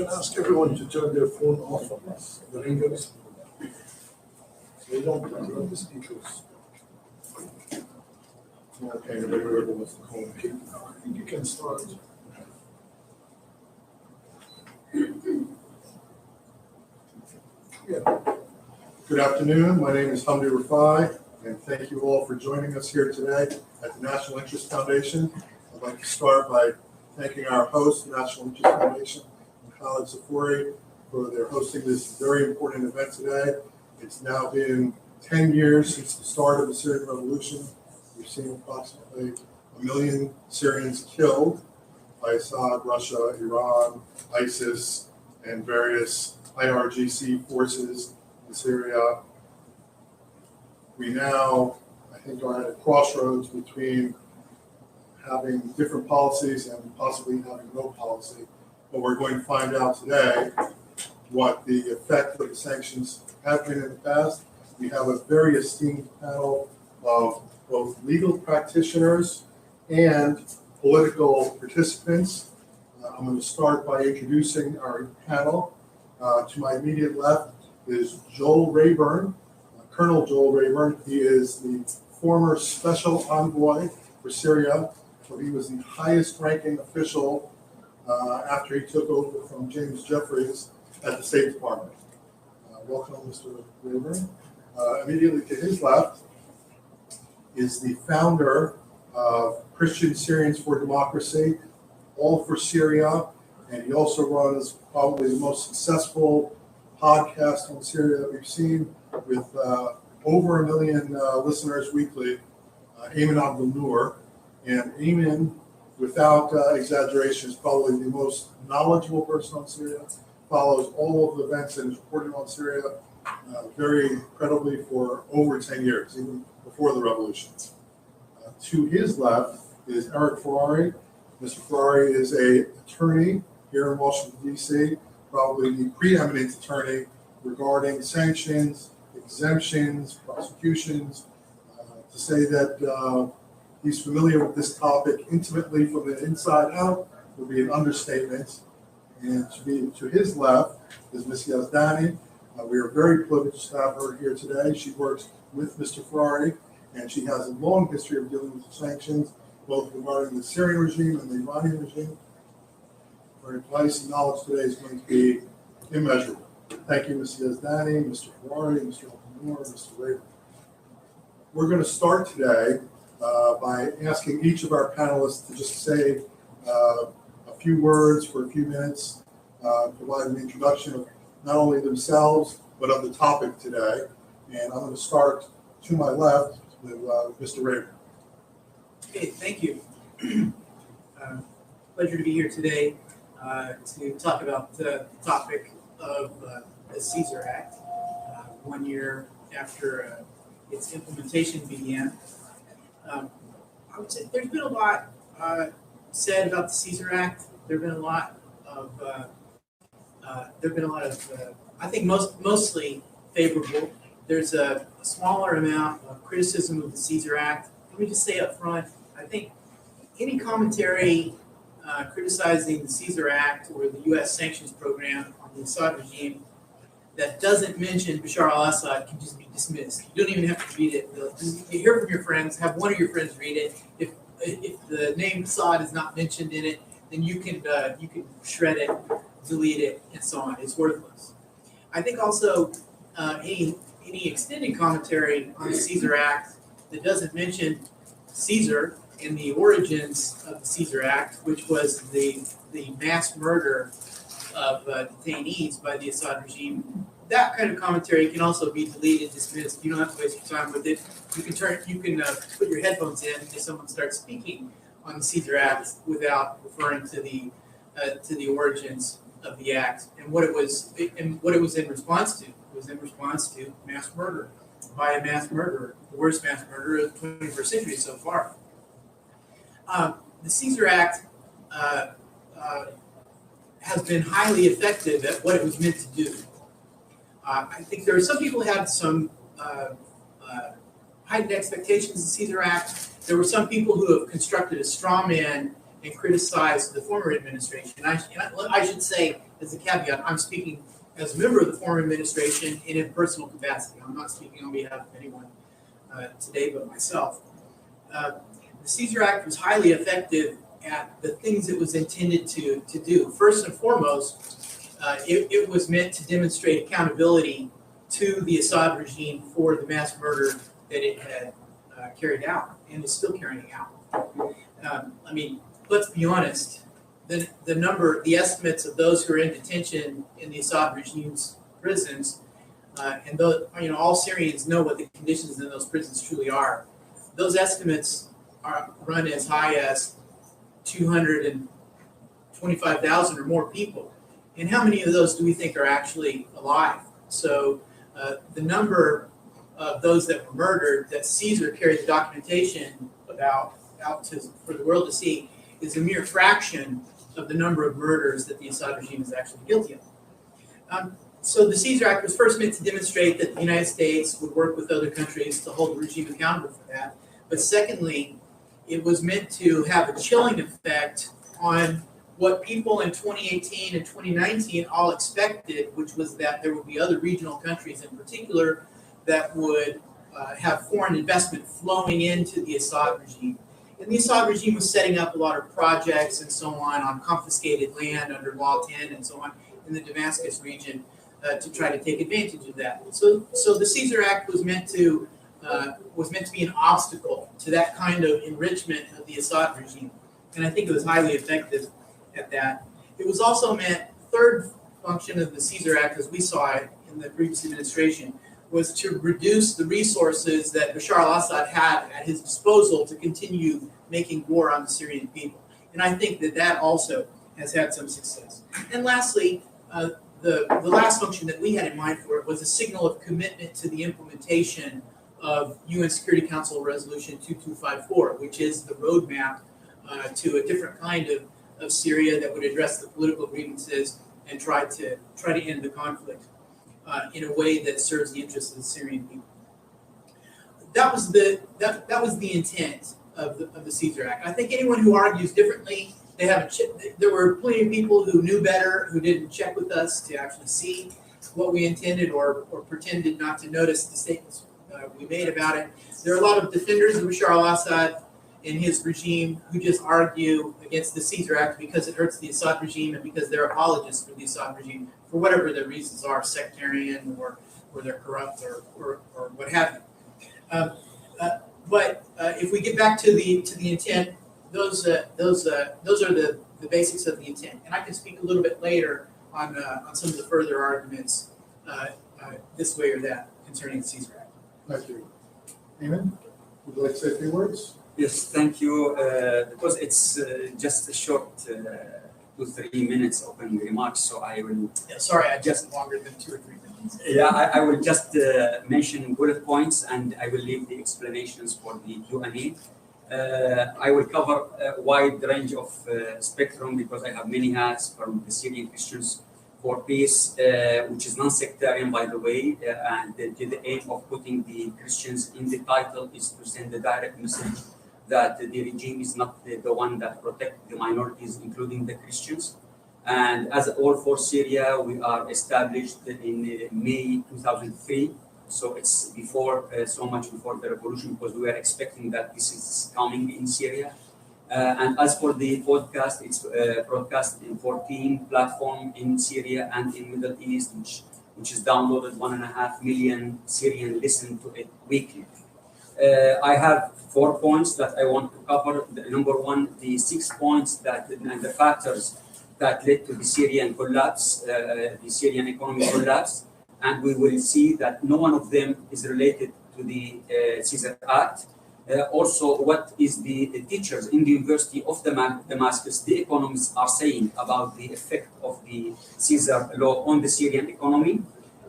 can ask everyone to turn their phone off on us, the ringers. So they don't run the speakers. Okay, everybody wants to call. I think you can start. Yeah. Good afternoon. My name is Hamdi Rifai, and thank you all for joining us here today at the National Interest Foundation. I'd like to start by thanking our host, the National Interest Foundation, and Khalid Safuri, for their hosting this very important event today. It's now been 10 years since the start of the Syrian revolution. We've seen approximately 1 million Syrians killed by Assad, Russia, Iran, ISIS, and various IRGC forces in Syria. We now, I think, are at a crossroads between having different policies and possibly having no policy. But we're going to find out today what the effect of the sanctions have been in the past. We have a very esteemed panel of both legal practitioners and political participants. I'm going to start by introducing our panel. To my immediate left is Joel Rayburn, Colonel Joel Rayburn. He is the former Special Envoy for Syria. So he was the highest ranking official after he took over from James Jeffries at the State Department. Welcome, Mr. Rayburn. Immediately to his left is the founder of Christian Syrians for Democracy, All for Syria, and he also runs probably the most successful podcast on Syria that we've seen with over 1 million listeners weekly, Ayman Abdelnour. And Ayman, without exaggeration, is probably the most knowledgeable person on Syria, follows all of the events and is reporting on Syria very credibly for over 10 years, even before the revolution. To his left is Erich Ferrari. Mr. Ferrari is an attorney here in Washington, D.C., probably the preeminent attorney regarding sanctions, exemptions, prosecutions. To say that he's familiar with this topic intimately from the inside out would be an understatement. And to his left is Ms. Yazdani. We are very privileged to have her here today. She works with Mr. Ferrari, and she has a long history of dealing with the sanctions, both regarding the Syrian regime and the Iranian regime. Her advice and knowledge today is going to be immeasurable. Thank you, Ms. Yazdani, Mr. Ferrari, Mr. Abdelnour, Mr. Rayburn. We're going to start today by asking each of our panelists to just say a few words for a few minutes, provide an introduction of not only themselves, but of the topic today. And I'm going to start to my left with Mr. Rayburn. Okay, thank you. Pleasure to be here today to talk about the topic of the Caesar Act, 1 year after its implementation began. I would say there's been a lot said about the Caesar Act. There've been a lot of I think mostly favorable. There's a smaller amount of criticism of the Caesar Act. Let me just say up front, I think any commentary criticizing the Caesar Act or the U.S. sanctions program on the Assad regime that doesn't mention Bashar al-Assad can just be dismissed. You don't even have to read it. You hear from your friends, have one of your friends read it. If the name Assad is not mentioned in it, then you can shred it, delete it, and so on. It's worthless. I think also any extended commentary on the Caesar Act that doesn't mention Caesar and the origins of the Caesar Act, which was the mass murder of detainees by the Assad regime, that kind of commentary can also be deleted, dismissed. You don't have to waste your time with it. You can put your headphones in if someone starts speaking on the Caesar Act without referring to the origins of the act and what it was in response to. It was in response to mass murder by a mass murderer, the worst mass murderer of the 21st century so far. The Caesar Act has been highly effective at what it was meant to do. I think there are some people who had some heightened expectations of the Caesar Act. There were some people who have constructed a straw man and criticize the former administration. I should say, as a caveat, I'm speaking as a member of the former administration in a personal capacity. I'm not speaking on behalf of anyone today but myself. The Caesar Act was highly effective at the things it was intended to do. First and foremost, it was meant to demonstrate accountability to the Assad regime for the mass murder that it had carried out and is still carrying out. I mean, let's be honest, the estimates of those who are in detention in the Assad regime's prisons, and those, all Syrians know what the conditions in those prisons truly are. Those estimates run as high as 225,000 or more people. And how many of those do we think are actually alive? So the number of those that were murdered that Caesar carried the documentation about for the world to see is a mere fraction of the number of murders that the Assad regime is actually guilty of. So the Caesar Act was first meant to demonstrate that the United States would work with other countries to hold the regime accountable for that. But secondly, it was meant to have a chilling effect on what people in 2018 and 2019 all expected, which was that there would be other regional countries in particular that would have foreign investment flowing into the Assad regime. And the Assad regime was setting up a lot of projects and so on confiscated land under Law 10 and so on in the Damascus region to try to take advantage of that. So the Caesar Act was meant to be an obstacle to that kind of enrichment of the Assad regime. And I think it was highly effective at that. It was also meant, third function of the Caesar Act, as we saw it in the previous administration, was to reduce the resources that Bashar al-Assad had at his disposal to continue making war on the Syrian people. And I think that also has had some success. And lastly, the last function that we had in mind for it was a signal of commitment to the implementation of UN Security Council Resolution 2254, which is the roadmap to a different kind of Syria that would address the political grievances and try to end the conflict in a way that serves the interests of the Syrian people. That was the intent of the Caesar Act. I think anyone who argues differently, there were plenty of people who knew better, who didn't check with us to actually see what we intended or pretended not to notice the statements we made about it. There are a lot of defenders of Bashar al-Assad and his regime who just argue against the Caesar Act because it hurts the Assad regime and because they're apologists for the Assad regime for whatever their reasons are, sectarian or they're corrupt or what have you. But if we get back to the intent, those are the basics of the intent. And I can speak a little bit later on some of the further arguments this way or that concerning the Caesar Act. Thank you. Ayman, would you like to say a few words? Yes, thank you. Because it's just a short 2-3 minutes opening remarks, so I will. Yeah, sorry, I just longer than 2 or 3 minutes. Yeah, I will just mention bullet points, and I will leave the explanations for the Q&A. I will cover a wide range of spectrum because I have many hats from the Syrian Christians for Peace, which is non-sectarian, by the way, and the aim of putting the Christians in the title is to send a direct message that the regime is not the one that protects the minorities, including the Christians. And as All for Syria, we are established in May 2003. So it's before, so much before the revolution, because we were expecting that this is coming in Syria. And as for the podcast, it's broadcast in 14 platforms in Syria and in Middle East, which is downloaded. 1.5 million Syrians listen to it weekly. I have 4 points that I want to cover. Number one, the 6 points and the factors that led to the Syrian collapse, the Syrian economic collapse. And we will see that no one of them is related to the Caesar Act. Also, what is the teachers in the University of Damascus, the economists are saying about the effect of the Caesar law on the Syrian economy.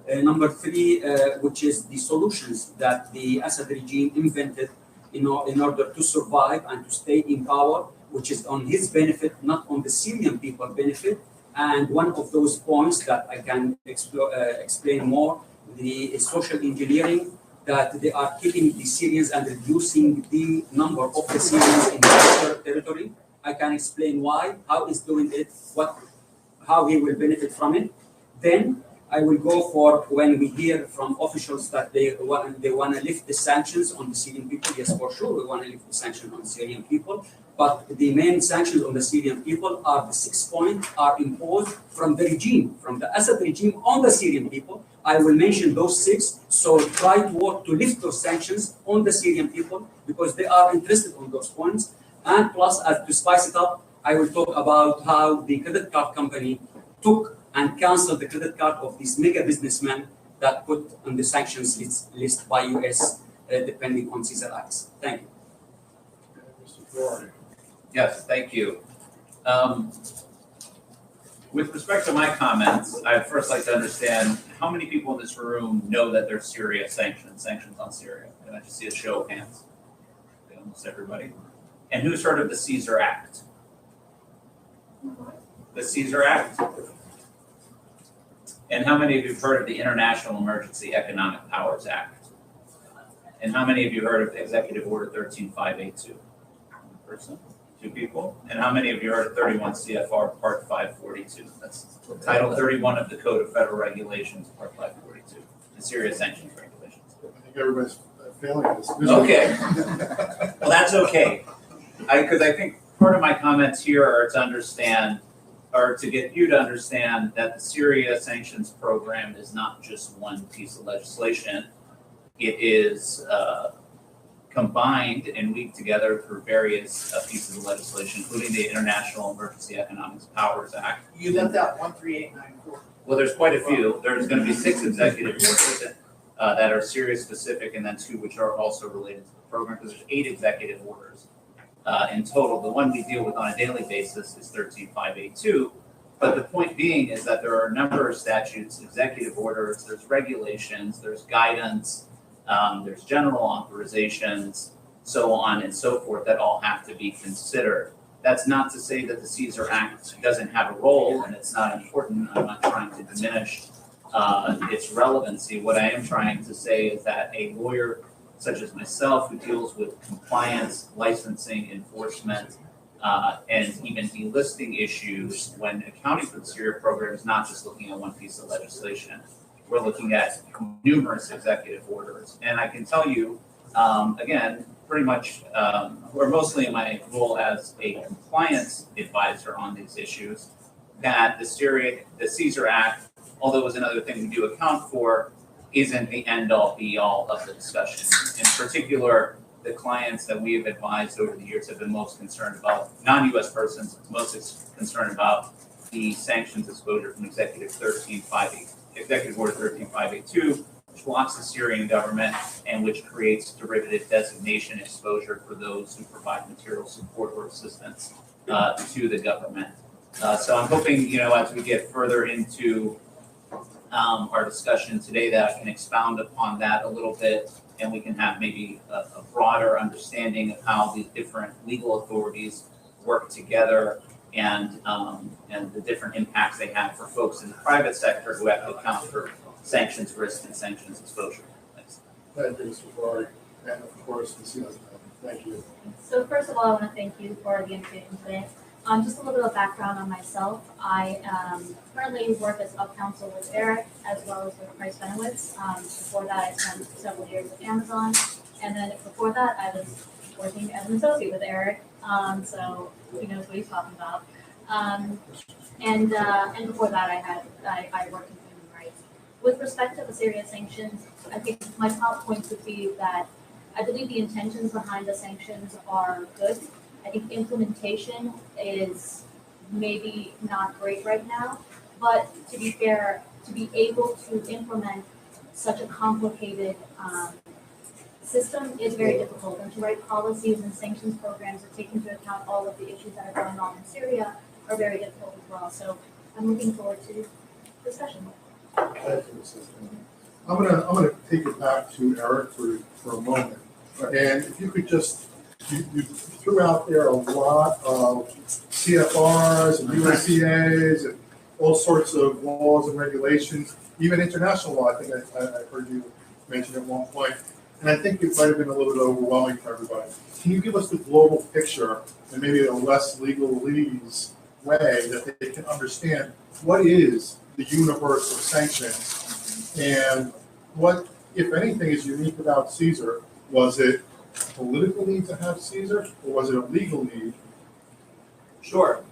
Number 3, which is the solutions that the Assad regime invented in order to survive and to stay in power, which is on his benefit, not on the Syrian people benefit. And one of those points that I can explain more, the social engineering, that they are killing the Syrians and reducing the number of the Syrians in their territory. I can explain why, how he's doing it, how he will benefit from it. Then I will go for when we hear from officials that they want to lift the sanctions on the Syrian people. Yes, for sure, we want to lift the sanctions on Syrian people. But the main sanctions on the Syrian people are the 6 points are imposed from the regime, from the Assad regime on the Syrian people. I will mention those 6. So try to work to lift those sanctions on the Syrian people because they are interested on those points. And plus, as to spice it up, I will talk about how the credit card company took and canceled the credit card of these mega businessmen that put on the sanctions list by US, depending on Caesar acts. Thank you. Mr. Ferrari. Yes, thank you. With respect to my comments, I'd first like to understand how many people in this room know that there's Syria sanctions on Syria? Can I just see a show of hands? Okay, almost everybody. And who's heard of the Caesar Act? The Caesar Act? And how many of you have heard of the International Emergency Economic Powers Act? And how many of you heard of Executive Order 13582? One person, 2 people. And how many of you heard of 31 CFR Part 542? That's Title 31 of the Code of Federal Regulations, Part 542, the Syria Sanctions Regulations. I think everybody's failing at this. Okay. Well, that's okay. Because I think part of my comments here are to understand, or to get you to understand that the Syria sanctions program is not just one piece of legislation. It is combined and weaved together through various pieces of legislation, including the International Emergency Economic Powers Act. You left out 13894. Well, there's quite a few. There's going to be 6 executive orders that are Syria specific, and then 2 which are also related to the program, because there's 8 executive orders. In total, the one we deal with on a daily basis is 13582. But the point being is that there are a number of statutes, executive orders, there's regulations, there's guidance, there's general authorizations, so on and so forth, that all have to be considered. That's not to say that the Caesar Act doesn't have a role and it's not important. I'm not trying to diminish its relevancy. What I am trying to say is that a lawyer such as myself, who deals with compliance, licensing, enforcement, and even delisting issues when accounting for the Syria program, is not just looking at one piece of legislation. We're looking at numerous executive orders. And I can tell you, again, pretty much, or mostly in my role as a compliance advisor on these issues, that the Caesar Act, although it was another thing we do account for, isn't the end-all, be-all of the discussion. In particular, the clients that we have advised over the years have been most concerned about, non-U.S. persons, most concerned about the sanctions exposure from Executive Order 13582, which blocks the Syrian government and which creates derivative designation exposure for those who provide material support or assistance to the government. So I'm hoping, as we get further into our discussion today, that I can expound upon that a little bit, and we can have maybe a broader understanding of how the different legal authorities work together and the different impacts they have for folks in the private sector who have to account for sanctions risk and sanctions exposure. Thanks. Thank you, Mr. Ferrari. And of course, Ms. Yazdani. Thank you. So first of all, I want to thank you for the invitation today. Just a little bit of background on myself. I currently work as up-counsel with Erich as well as with Price Benowitz. Before that, I spent several years with Amazon. And then before that, I was working as an associate with Erich. So he knows what he's talking about. And before that, I worked in human rights. With respect to the Syria sanctions, I think my top points would be that I believe the intentions behind the sanctions are good. I think implementation is maybe not great right now, but to be fair, to be able to implement such a complicated system is very difficult, and to write policies and sanctions programs that take into account all of the issues that are going on in Syria are very difficult as well. So I'm looking forward to discussion. Thank you, Ms. Yazdani. I'm gonna take it back to Erich for a moment. And if you could just, you threw out there a lot of CFRs and USCAs and all sorts of laws and regulations, even international law, I think I heard you mention at one point. and I think it might have been a little bit overwhelming for everybody. Can you give us the global picture in maybe a less legalese way that they can understand what is the universe of sanctions and what, if anything, is unique about Caesar? Was it a political need to have Caesar, or was it a legal need? Sure.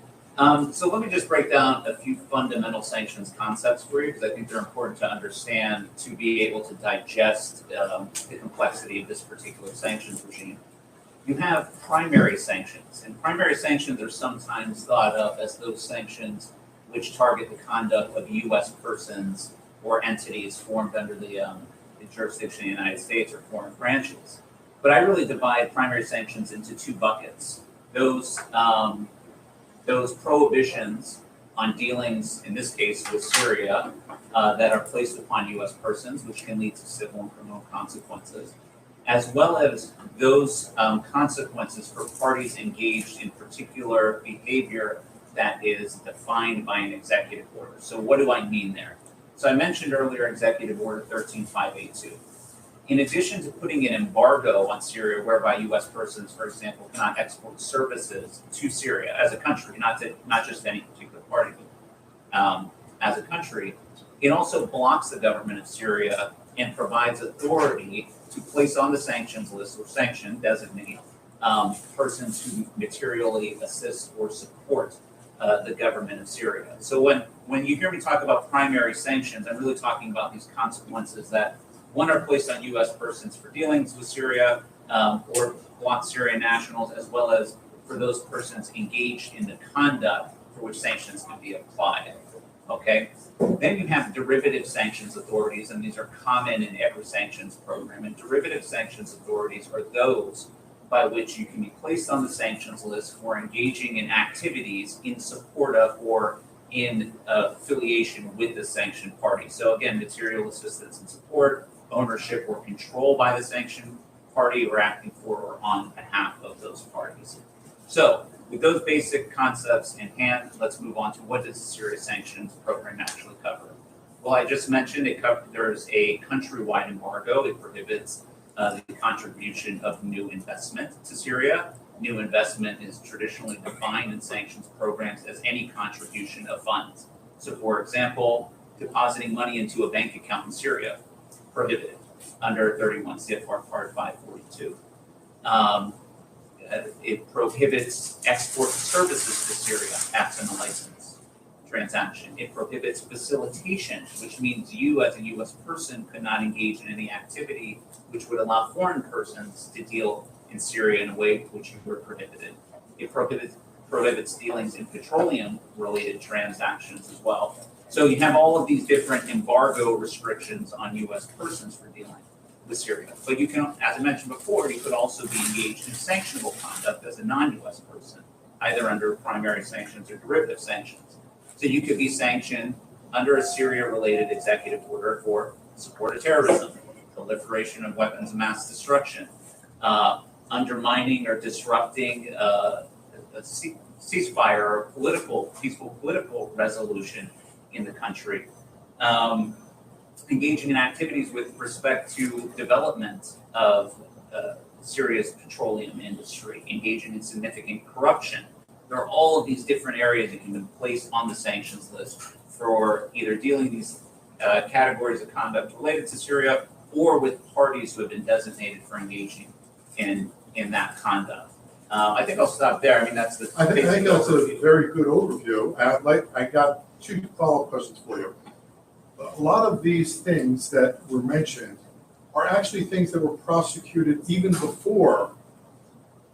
So let me just break down a few fundamental sanctions concepts for you, because I think they're important to understand to be able to digest the complexity of this particular sanctions regime. You have primary sanctions, and primary sanctions are sometimes thought of as those sanctions which target the conduct of U.S. persons or entities formed under the jurisdiction of the United States or foreign branches. But I really divide primary sanctions into two buckets. Those prohibitions on dealings, in this case with Syria, that are placed upon U.S. persons, which can lead to civil and criminal consequences, as well as those consequences for parties engaged in particular behavior that is defined by an executive order. So what do I mean there? So I mentioned earlier Executive Order 13582. In addition to putting an embargo on Syria, whereby U.S. persons, for example, cannot export services to Syria as a country, not just any particular party, but as a country, it also blocks the government of Syria and provides authority to place on the sanctions list or designate persons who materially assist or support the government of Syria. So when you hear me talk about primary sanctions, I'm really talking about these consequences that, one, are placed on U.S. persons for dealings with Syria or block Syrian nationals, as well as for those persons engaged in the conduct for which sanctions can be applied. Okay? Then you have derivative sanctions authorities, and these are common in every sanctions program. And derivative sanctions authorities are those by which you can be placed on the sanctions list for engaging in activities in support of or in affiliation with the sanctioned party. So again, material assistance and support, ownership or control by the sanctioned party, or acting for or on behalf of those parties. So with those basic concepts in hand, let's move on to what does the Syria sanctions program actually cover? Well, I just mentioned there's a countrywide embargo. It prohibits the contribution of new investment to Syria. New investment is traditionally defined in sanctions programs as any contribution of funds. So, for example, depositing money into a bank account in Syria, prohibited under 31 CFR Part 542. It prohibits export services to Syria absent a license transaction. It prohibits facilitation, which means you as a U.S. person could not engage in any activity which would allow foreign persons to deal in Syria in a way which you were prohibited. It prohibits dealings in petroleum-related transactions as well. So you have all of these different embargo restrictions on U.S. persons for dealing with Syria. But you can, as I mentioned before, you could also be engaged in sanctionable conduct as a non-U.S. person, either under primary sanctions or derivative sanctions. So you could be sanctioned under a Syria-related executive order for support of terrorism, proliferation of weapons of mass destruction, undermining or disrupting a ceasefire or peaceful political resolution in the country, engaging in activities with respect to development of Syria's petroleum industry, engaging in significant corruption. There are all of these different areas that can be placed on the sanctions list for either dealing these categories of conduct related to Syria or with parties who have been designated for engaging in that conduct. I think I'll stop there. I mean, that's the. I think that's a very good overview. I got two follow-up questions for you. A lot of these things that were mentioned are actually things that were prosecuted even before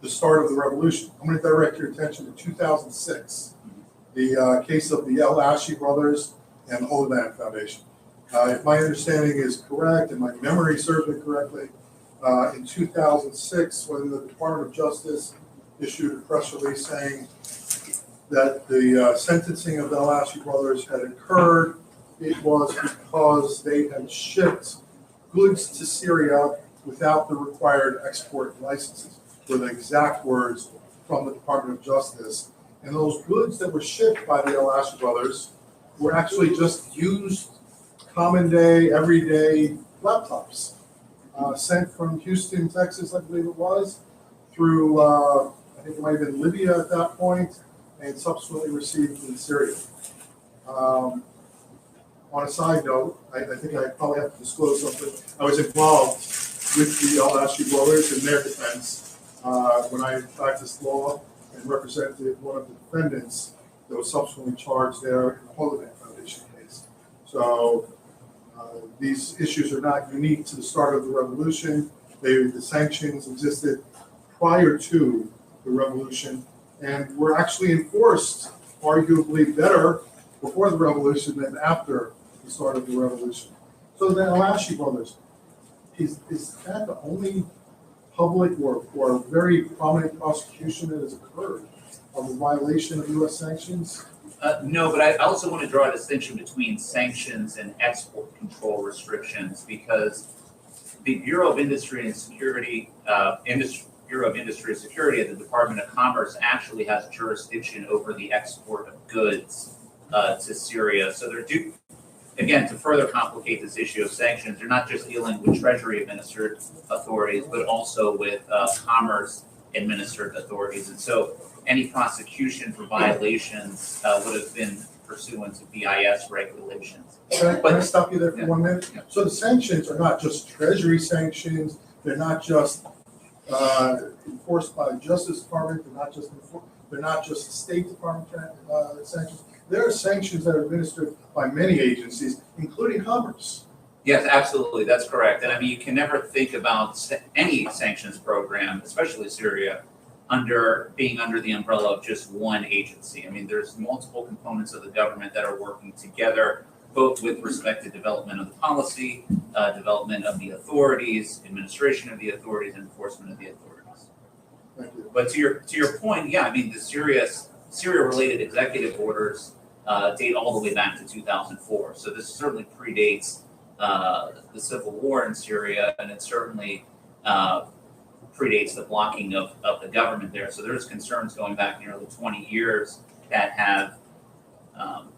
the start of the revolution. I'm going to direct your attention to 2006, the case of the El Ashi brothers and the Holy Land Foundation. If my understanding is correct and my memory serves me correctly, in 2006, when the Department of Justice issued a press release saying that the sentencing of the El Ashi brothers had occurred, it was because they had shipped goods to Syria without the required export licenses, were the exact words from the Department of Justice. And those goods that were shipped by the El Ashi brothers were actually just used common day, everyday laptops. sent from Houston, Texas, I believe it was, through, I think it might have been Libya at that point, and subsequently received in Syria. On a side note, I think I probably have to disclose something. I was involved with the Al-Ashri brothers in their defense when I practiced law and represented one of the defendants that was subsequently charged there in the Holocaust Foundation case. So these issues are not unique to the start of the revolution. The sanctions existed prior to the revolution and were actually enforced arguably better before the revolution than after the start of the revolution. So the Al-Ashri brothers, is that the only public or very prominent prosecution that has occurred of a violation of U.S. sanctions? No, but I also want to draw a distinction between sanctions and export control restrictions because the Bureau of Industry and Security, Bureau of Industry and Security at the Department of Commerce actually has jurisdiction over the export of goods to Syria. So they're again, to further complicate this issue of sanctions, they're not just dealing with Treasury administered authorities, but also with commerce administered authorities. And so any prosecution for violations would have been pursuant to BIS regulations. Can I stop you there for 1 minute? Yeah. So the sanctions are not just Treasury sanctions, they're not just enforced by the Justice Department, they're not just State Department sanctions. There are sanctions that are administered by many agencies, including Commerce. Yes, absolutely, that's correct. And I mean, you can never think about any sanctions program, especially Syria, being under the umbrella of just one agency. I mean, there's multiple components of the government that are working together, both with respect to development of the policy, development of the authorities, administration of the authorities, and enforcement of the authorities. Thank you. But to your point, yeah, I mean, the Syria-related executive orders date all the way back to 2004. So this certainly predates the civil war in Syria, and it certainly predates the blocking of the government there. So there's concerns going back nearly 20 years that have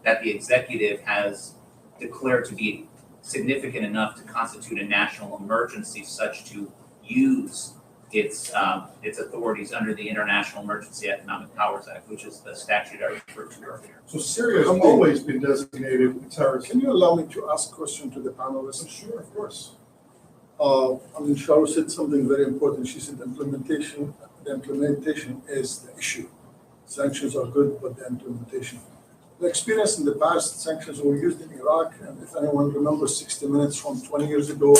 that the executive has declared to be significant enough to constitute a national emergency, such to use its authorities under the International Emergency Economic Powers Act, which is the statute I referred to earlier. So Syria has always bed designated a terrorist. Can you allow me to ask a question to the panelists? Sure, of course. I mean, Shahroo said something very important. She said the implementation is the issue. Sanctions are good, but the implementation. The experience in the past, sanctions were used in Iraq, and if anyone remembers 60 Minutes from 20 years ago,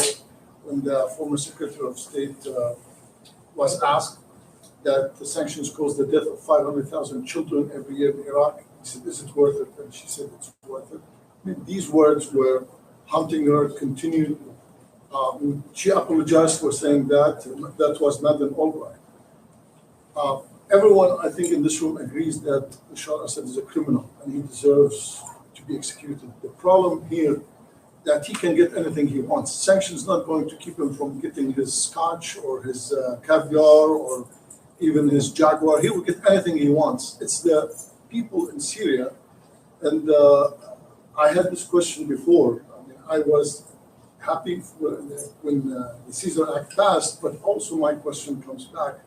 when the former Secretary of State was asked that the sanctions caused the death of 500,000 children every year in Iraq, he said, "Is it worth it?" And she said, "It's worth it." I mean, these words were haunting her, continued. She apologized for saying that was Madeleine Albright. Everyone, I think, in this room agrees that Bashar Assad is a criminal and he deserves to be executed. The problem here that he can get anything he wants. Sanctions not going to keep him from getting his scotch or his caviar or even his Jaguar. He will get anything he wants. It's the people in Syria, and I had this question before. I mean, I was happy when the Caesar Act passed, but also my question comes back.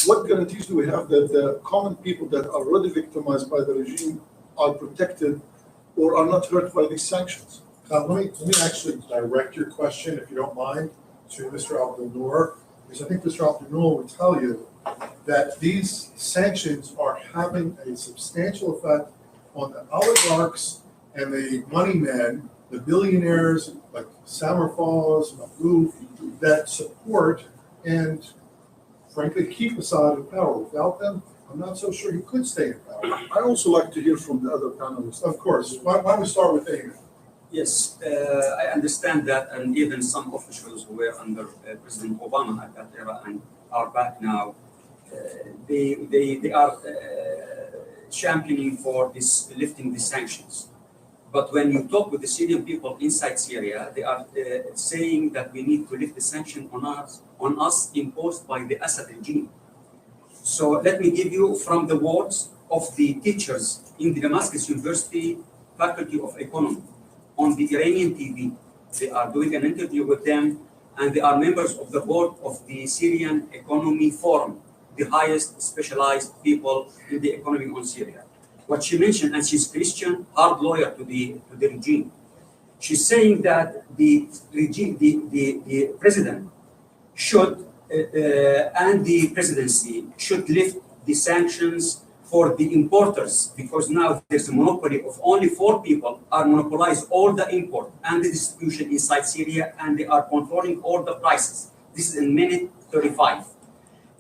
What guarantees do we have that the common people that are already victimized by the regime are protected or are not hurt by these sanctions? Let me actually direct your question, if you don't mind, to Mr. Abdelnour, because I think Mr. Abdelnour will tell you that these sanctions are having a substantial effect on the oligarchs and the money men, the billionaires like Samarfaz, Mahfouz, that support and frankly keep Assad in power. Without them, I'm not so sure he could stay in power. I also like to hear from the other panelists. Of course. Why don't we start with Ayman? Yes, I understand that, and even some officials who were under President Obama at that era and are back now, they are championing for this lifting the sanctions. But when you talk with the Syrian people inside Syria, they are saying that we need to lift the sanction on us imposed by the Assad regime. So let me give you from the words of the teachers in the Damascus University Faculty of Economy on the Iranian TV. They are doing an interview with them, and they are members of the board of the Syrian Economy Forum, the highest specialized people in the economy on Syria. What she mentioned, and she's Christian, hard lawyer to the regime. She's saying that the regime, the president should and the presidency should lift the sanctions for the importers, because now there's a monopoly of only 4 people are monopolize all the import and the distribution inside Syria, and they are controlling all the prices. This is in minute 35.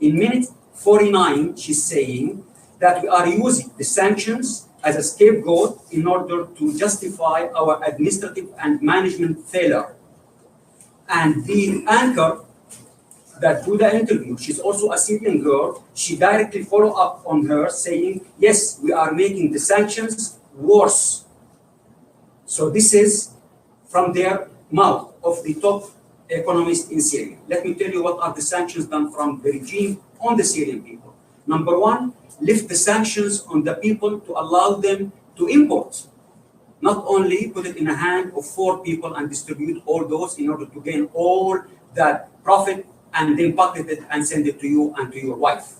In minute 49, she's saying that we are using the sanctions as a scapegoat in order to justify our administrative and management failure. And the anchor that do the interview, she's also a Syrian girl, she directly follow up on her saying, yes, we are making the sanctions worse. So this is from their mouth of the top economist in Syria. Let me tell you what are the sanctions done from the regime on the Syrian people. Number 1, lift the sanctions on the people to allow them to import. Not only put it in the hand of 4 people and distribute all those in order to gain all that profit and then pocket it and send it to you and to your wife.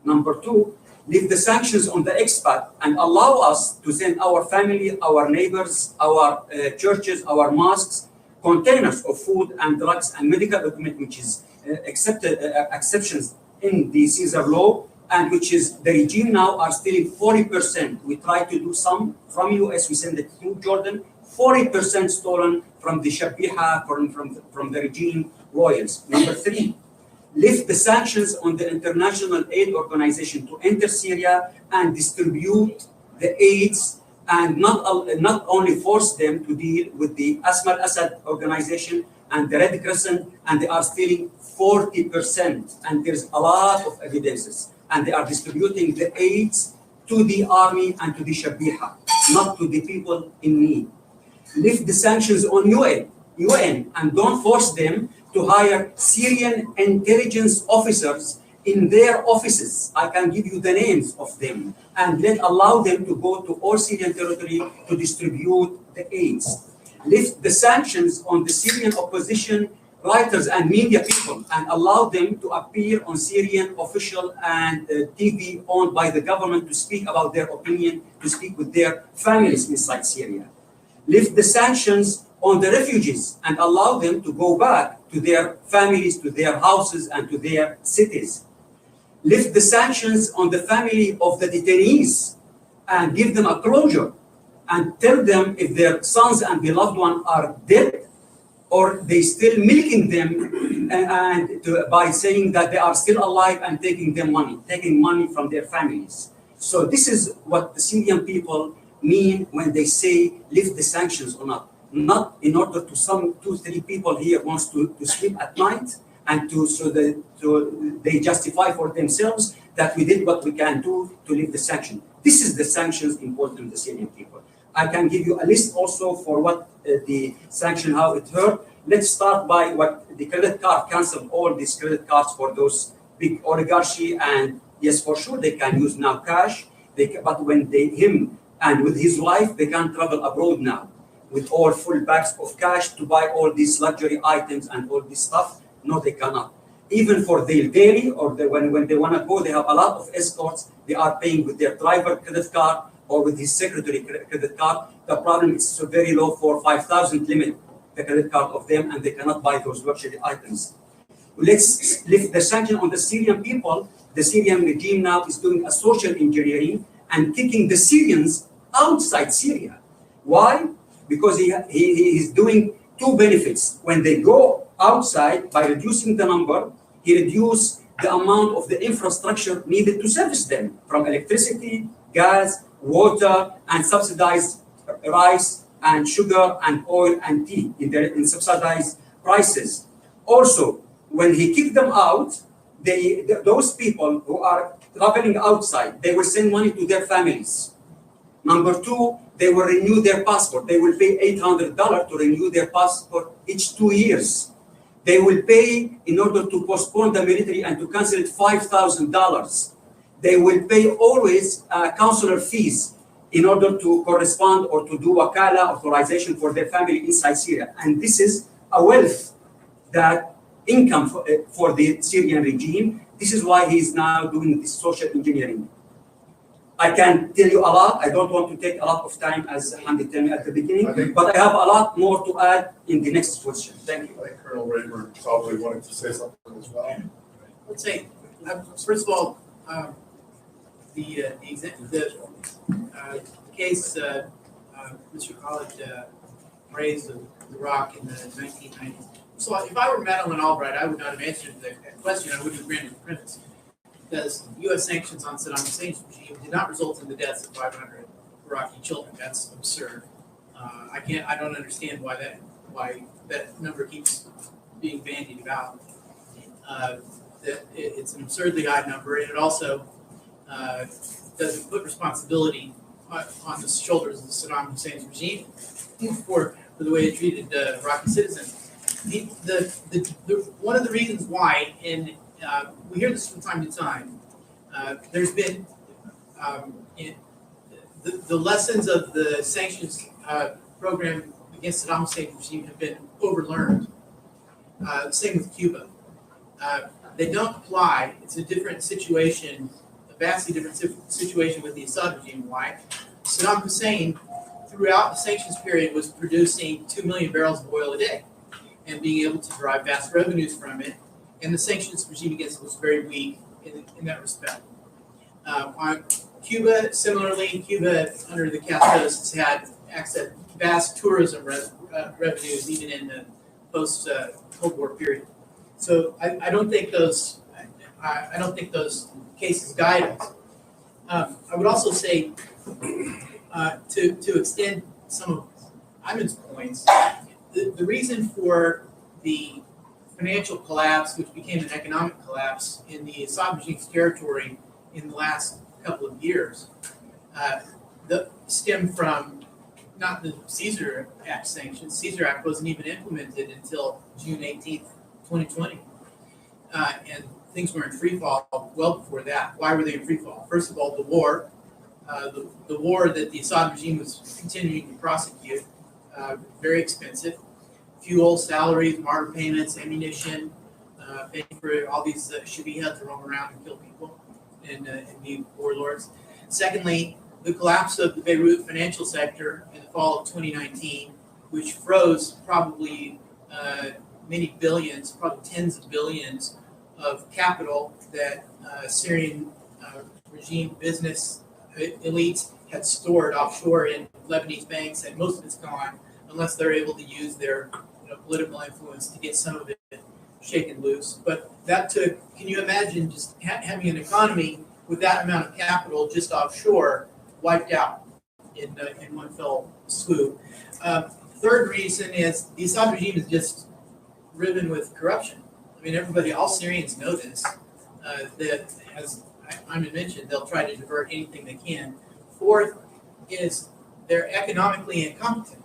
Number 2, lift the sanctions on the expat and allow us to send our family, our neighbors, our churches, our mosques, containers of food and drugs and medical equipment, which is exceptions in the Caesar law, and which is the regime now are stealing 40%. We try to do some from US, we send it through Jordan, 40% stolen from the Shabiha, from the regime royals. Number 3, lift the sanctions on the international aid organization to enter Syria and distribute the aids, and not only force them to deal with the Asma al-Assad organization and the Red Crescent, and they are stealing 40%, and there's a lot of evidences, and they are distributing the aids to the army and to the Shabiha, not to the people in need. Lift the sanctions on UN, and don't force them to hire Syrian intelligence officers in their offices. I can give you the names of them, and then allow them to go to all Syrian territory to distribute the aids. Lift the sanctions on the Syrian opposition writers and media people and allow them to appear on Syrian official and TV owned by the government to speak about their opinion, to speak with their families inside Syria. Lift the sanctions on the refugees and allow them to go back to their families, to their houses, and to their cities. Lift the sanctions on the family of the detainees and give them a closure and tell them if their sons and beloved ones are dead or they still milking them by saying that they are still alive and taking money from their families. So this is what the Syrian people mean when they say lift the sanctions or not. Not in order to some 2-3 people here wants to sleep at night and so they justify for themselves that we did what we can do to lift the sanction. This is the sanctions important to the Syrian people. I can give you a list also for what the sanction, how it hurt. Let's start by what the credit card canceled all these credit cards for those big oligarchy, and yes, for sure they can use now cash. But when him and with his wife, they can travel abroad now with all full bags of cash to buy all these luxury items and all this stuff. No, they cannot. Even for their daily or when they want to go, they have a lot of escorts. They are paying with their driver credit card or with his secretary credit card. The problem is so very low for 5,000 limit, the credit card of them, and they cannot buy those luxury items. Let's lift the sanction on the Syrian people. The Syrian regime now is doing a social engineering and kicking the Syrians outside Syria. Why? Because he is doing 2 benefits. When they go outside, by reducing the number, he reduces the amount of the infrastructure needed to service them, from electricity, gas, water, and subsidized rice and sugar and oil and tea in subsidized prices. Also, when he kicked them out, those people who are traveling outside, they will send money to their families. Number 2, they will renew their passport. They will pay $800 to renew their passport each 2 years. They will pay, in order to postpone the military and to cancel it, $5,000. They will pay always consular fees in order to correspond or to do wakala authorization for their family inside Syria. And this is a wealth that income for the Syrian regime. This is why he's now doing this social engineering. I can tell you a lot. I don't want to take a lot of time, as Hamdi told me at the beginning, but I have a lot more to add in the next question. Thank you. I think Colonel Rayburn probably wanted to say something as well. Let's say, first of all, the case Mr. College raised of Iraq in the 1990s. So if I were Madeleine Albright, I would not have answered that question. I wouldn't have granted the premise. Because U.S. sanctions on Saddam Hussein's regime did not result in the deaths of 500 Iraqi children. That's absurd. I don't understand why that number keeps being bandied about. It's an absurdly high number, and it also doesn't put responsibility on the shoulders of Saddam Hussein's regime for the way it treated Iraqi citizens. One of the reasons why, and we hear this from time to time, there's been the lessons of the sanctions program against Saddam Hussein's regime have been overlearned. Same with Cuba. They don't apply. It's a different situation, a vastly different situation with the Assad regime. Why? Saddam Hussein, throughout the sanctions period, was producing 2 million barrels of oil a day and being able to derive vast revenues from it. And the sanctions regime against it was very weak in that respect. On Cuba, similarly, Cuba under the Castros has had access vast tourism revenues even in the post-Cold War period. So I don't think those cases guide us. I would also say to extend some of Ayman's points, the reason for the financial collapse, which became an economic collapse in the Assad regime's territory in the last couple of years, stem from not the Caesar Act sanctions. Caesar Act wasn't even implemented until June 18th, 2020. And things were in free fall well before that. Why were they in free fall? First of all, the war that the Assad regime was continuing to prosecute, very expensive. Fuel, salaries, martyr payments, ammunition, paying for all these shahid to roam around and kill people and be warlords. Secondly, the collapse of the Beirut financial sector in the fall of 2019, which froze probably many billions, probably tens of billions of capital that Syrian regime business elites had stored offshore in Lebanese banks, and most of it's gone unless they're able to use their political influence to get some of it shaken loose. But that took, can you imagine just having an economy with that amount of capital just offshore wiped out in one fell swoop? Third reason is the Assad regime is just riven with corruption. I mean, all Syrians know this, that as Ayman mentioned, they'll try to divert anything they can. Fourth is they're economically incompetent.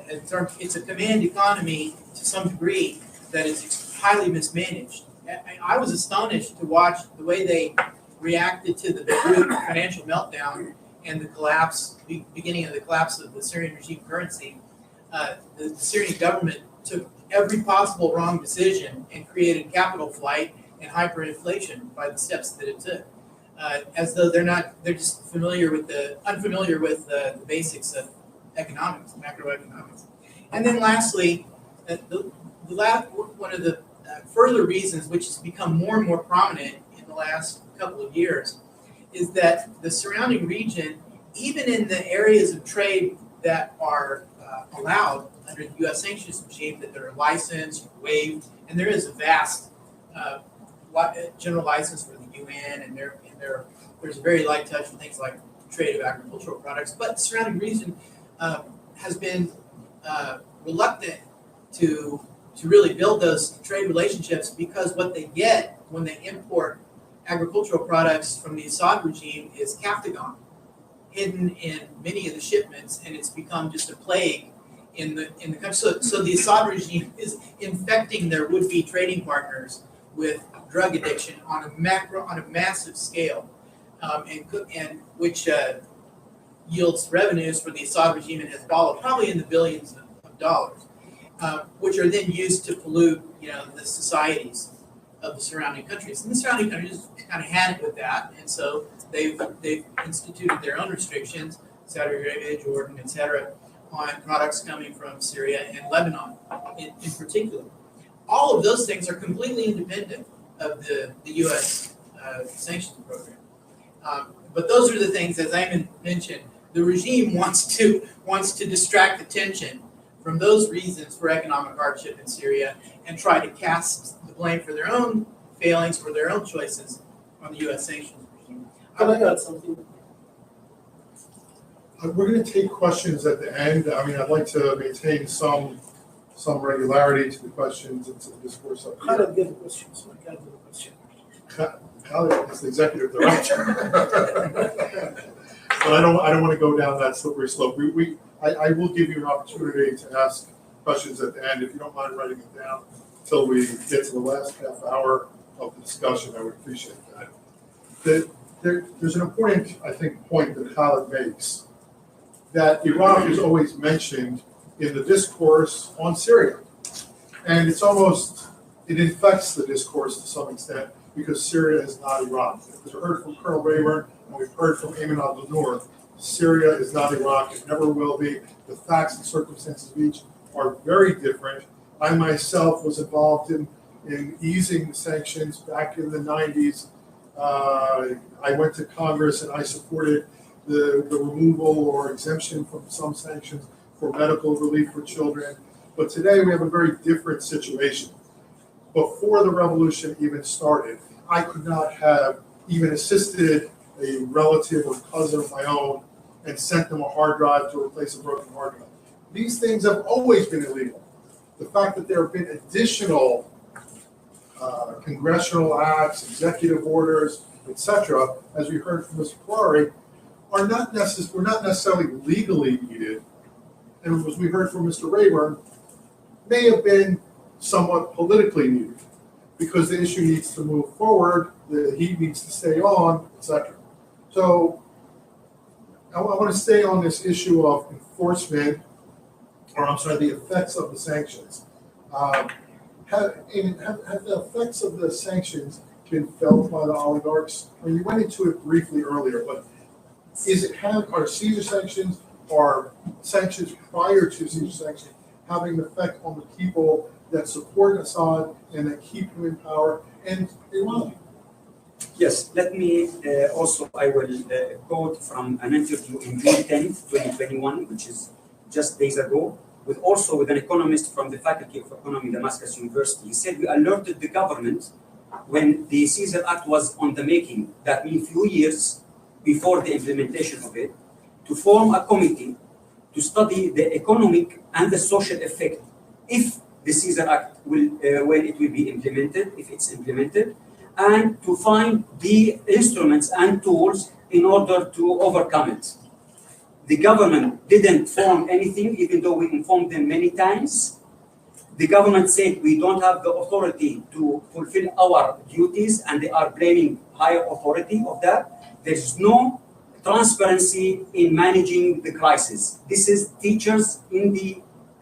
It's a command economy to some degree that is highly mismanaged. I was astonished to watch the way they reacted to the Beirut financial meltdown and the collapse, beginning of the collapse of the Syrian regime currency. The Syrian government took every possible wrong decision and created capital flight and hyperinflation by the steps that it took, as though they're just unfamiliar with the basics of economics, macroeconomics. And then lastly, one of the further reasons, which has become more and more prominent in the last couple of years, is that the surrounding region, even in the areas of trade that are allowed under the U.S. sanctions regime, that are licensed, waived, and there is a vast general license for the UN, and there's a very light touch on things like trade of agricultural products, but the surrounding region has been reluctant to really build those trade relationships, because what they get when they import agricultural products from the Assad regime is Captagon, hidden in many of the shipments, and it's become just a plague in the country. So the Assad regime is infecting their would-be trading partners with drug addiction on a massive scale, and which yields revenues for the Assad regime and Hezbollah probably in the billions of dollars. which are then used to pollute, the societies of the surrounding countries. And the surrounding countries kind of had it with that, and so they've instituted their own restrictions, Saudi Arabia, Jordan, etc., on products coming from Syria and Lebanon in particular. All of those things are completely independent of the U.S. Sanctions program. But those are the things, as Ayman mentioned, the regime wants to distract attention from those reasons for economic hardship in Syria and try to cast the blame for their own failings, for their own choices on the U.S. sanctions regime. Can I add something? We're going to take questions at the end. I mean, I'd like to maintain some regularity to the questions and to the discourse up here. Khaled gave the question, so I can't do the question. Khaled is the executive director. But I don't want to go down that slippery slope. I will give you an opportunity to ask questions at the end. If you don't mind writing it down until we get to the last half hour of the discussion, I would appreciate that. There's an important, I think, point that Khaled makes, that Iraq is always mentioned in the discourse on Syria. And it's almost, it infects the discourse to some extent because Syria is not Iraq. We've heard from Colonel Rayburn and we've heard from Ayman Abdelnour, Syria is not Iraq, it never will be. The facts and circumstances of each are very different. I myself was involved in easing the sanctions back in the 90s. I went to Congress and I supported the removal or exemption from some sanctions for medical relief for children. But today we have a very different situation. Before the revolution even started, I could not have even assisted a relative or cousin of my own and sent them a hard drive to replace a broken hard drive. These things have always been illegal. The fact that there have been additional congressional acts, executive orders, etc., as we heard from Mr. Ferrari, were not necessarily legally needed, and as we heard from Mr. Rayburn, may have been somewhat politically needed because the issue needs to move forward, the heat needs to stay on, etc. So I want to stay on this issue of enforcement, or I'm sorry, the effects of the sanctions. Have the effects of the sanctions been felt by the oligarchs? I mean, you went into it briefly earlier, but are Caesar sanctions or sanctions prior to Caesar sanctions having an effect on the people that support Assad and that keep him in power and Iran? Yes, let me I will quote from an interview in June 10th, 2021, which is just days ago, with an economist from the Faculty of Economy, Damascus University. He said, we alerted the government when the Caesar Act was on the making, that means few years before the implementation of it, to form a committee to study the economic and the social effect if the Caesar Act when it will be implemented, if it's implemented, and to find the instruments and tools in order to overcome it. The government didn't form anything, even though we informed them many times. The government said we don't have the authority to fulfill our duties, and they are blaming higher authority of that. There's no transparency in managing the crisis. This is teachers in the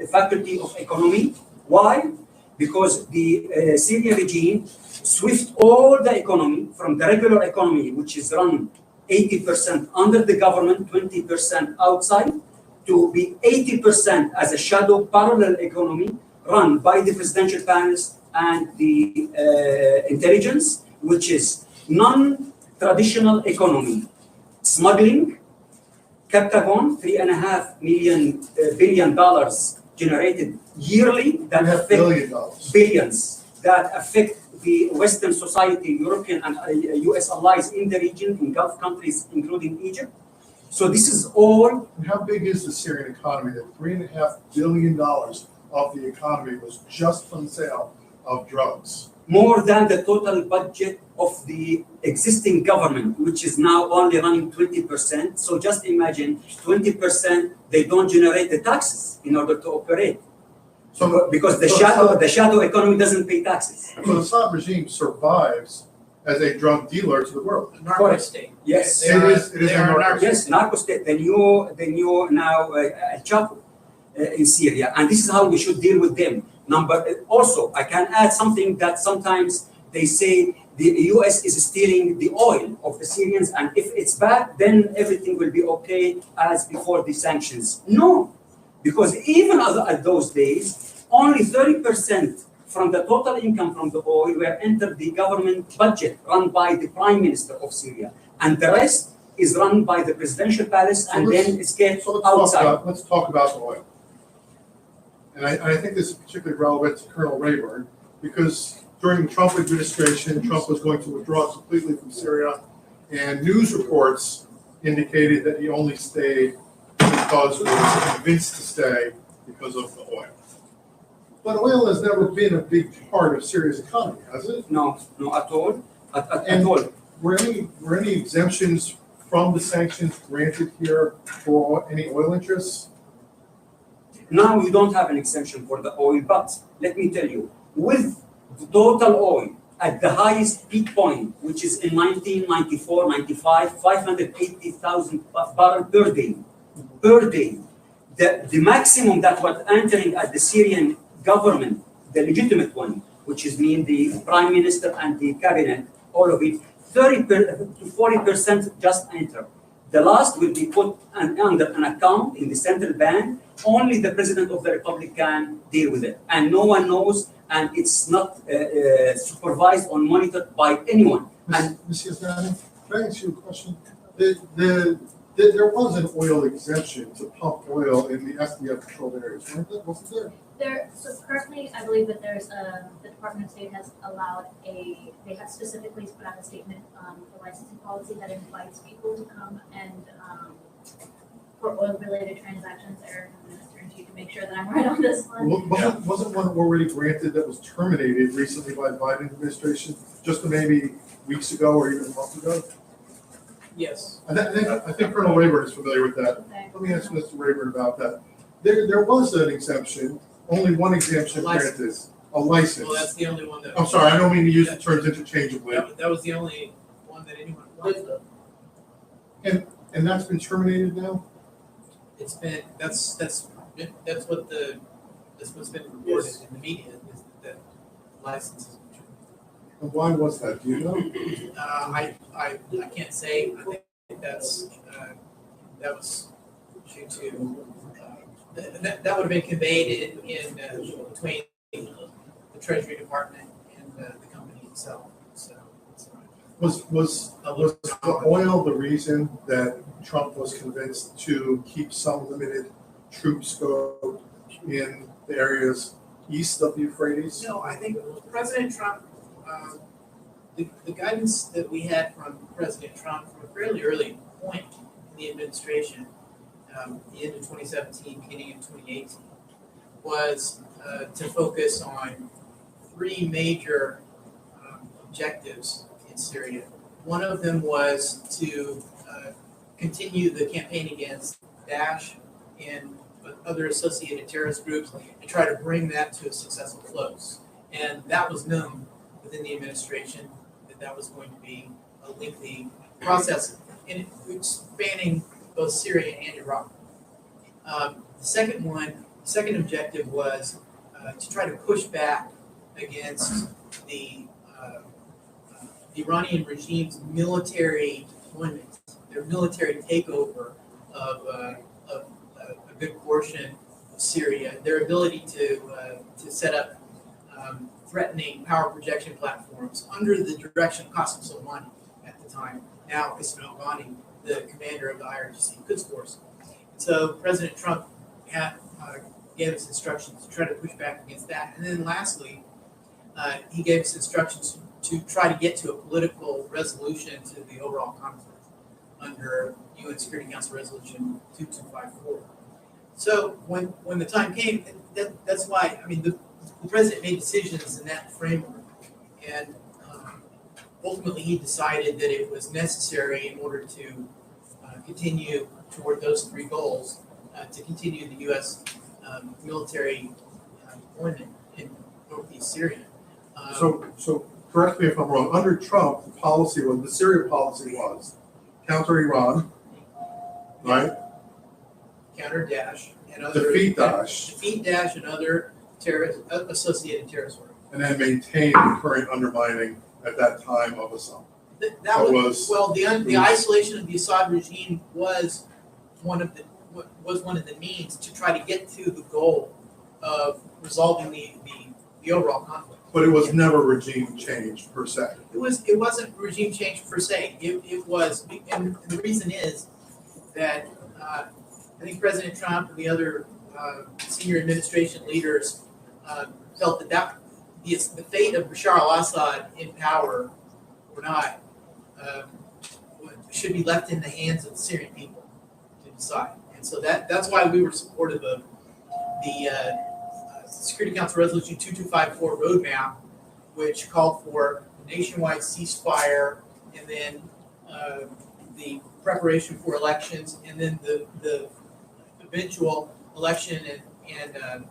Faculty of Economy. Why? Because the Syrian regime swept all the economy from the regular economy, which is run 80% under the government, 20% outside, to be 80% as a shadow parallel economy run by the presidential panels and the intelligence, which is non-traditional economy. Smuggling, Captagon, $3.5 billion generated yearly that affect billions that affect the Western society, European and US allies in the region, in Gulf countries, including Egypt. So this is all. And how big is the Syrian economy? That $3.5 billion of the economy was just from the sale of drugs. More than the total budget of the existing government, which is now only running 20%. So just imagine 20%, they don't generate the taxes in order to operate. So because the shadow economy doesn't pay taxes. So the Assad regime survives as a drug dealer to the world. Narco state. Yes, it is a narco state. Yes, narco state. The new now El Chapo. in Syria, and this is how we should deal with them. Also, I can add something that sometimes they say the U.S. is stealing the oil of the Syrians, and if it's bad, then everything will be okay as before the sanctions. No, because even at those days, only 30% from the total income from the oil were entered the government budget run by the Prime Minister of Syria, and the rest is run by the presidential palace, and then escaped outside. Let's talk about the oil. And I think this is particularly relevant to Colonel Rayburn, because during the Trump administration, Trump was going to withdraw completely from Syria, and news reports indicated that he only stayed because he was convinced to stay because of the oil. But oil has never been a big part of Syria's economy, has it? No, at all. At all. Were any exemptions from the sanctions granted here for any oil interests? Now we don't have an exemption for the oil, but let me tell you, with the total oil at the highest peak point, which is in 1994, 95, 580,000 barrels per day. The maximum that was entering at the Syrian government, the legitimate one, which is mean the prime minister and the cabinet, all of it, 30 to 40% just enter. The last will be put under an account in the central bank. Only the president of the republic can deal with it, and no one knows, and it's not supervised or monitored by anyone. And Ms. Yazdani, can I ask you a question? There was an oil exemption to pump oil in the SDF controlled areas, wasn't there? So currently, I believe that there's the Department of State has allowed they have specifically put out a statement for licensing policy that invites people to come and for oil-related transactions. Eric, I'm going to turn to you to make sure that I'm right on this one. Wasn't one already granted that was terminated recently by the Biden administration, just maybe weeks ago or even a month ago? Yes. I think Colonel Rayburn is familiar with that. Okay. Let me ask Mr. Rayburn about that. There was an exemption, only one exemption granted, a license. Well, that's the only one that. I'm sorry, I don't mean to use the terms interchangeably. That was the only one that anyone wanted. And that's been terminated now? It's been, that's what's been reported in the media, is that licenses. And why was that? Do you know? I can't say. I think that was due to that would have been conveyed in between the Treasury Department and the company itself. So Was the oil the reason that Trump was convinced to keep some limited troop scope in the areas east of the Euphrates? no, I think President Trump. The guidance that we had from President Trump from a fairly early point in the administration, the end of 2017, beginning of 2018, was to focus on three major objectives in Syria. One of them was to continue the campaign against Daesh and other associated terrorist groups and try to bring that to a successful close. And that was known within the administration that was going to be a lengthy process in spanning both Syria and Iraq. The second objective was to try to push back against the Iranian regime's military deployment, their military takeover of a good portion of Syria, their ability to set up threatening power projection platforms under the direction of Qasem Soleimani at the time, now Ismail Ghani, the commander of the IRGC Quds Force. So President Trump gave us instructions to try to push back against that. And then lastly, he gave us instructions to try to get to a political resolution to the overall conflict under UN Security Council Resolution 2254. So when the time came, that's why, I mean, the president made decisions in that framework, and ultimately he decided that it was necessary in order to continue toward those three goals, to continue the U.S. Military deployment in northeast Syria. So correct me if I'm wrong. Under Trump, the Syria policy was counter Iran, right? Counter Daesh and other defeat Daesh, and other associated terrorist work. and then maintain the current undermining at that time of Assad. That the isolation of the Assad regime was one of the means to try to get to the goal of resolving the overall conflict. But it was never regime change per se. It wasn't regime change per se. It was, and the reason is that I think President Trump and the other senior administration leaders felt that the fate of Bashar al-Assad in power or not should be left in the hands of the Syrian people to decide. And so that's why we were supportive of the Security Council Resolution 2254 roadmap, which called for a nationwide ceasefire and then the preparation for elections and then the eventual election and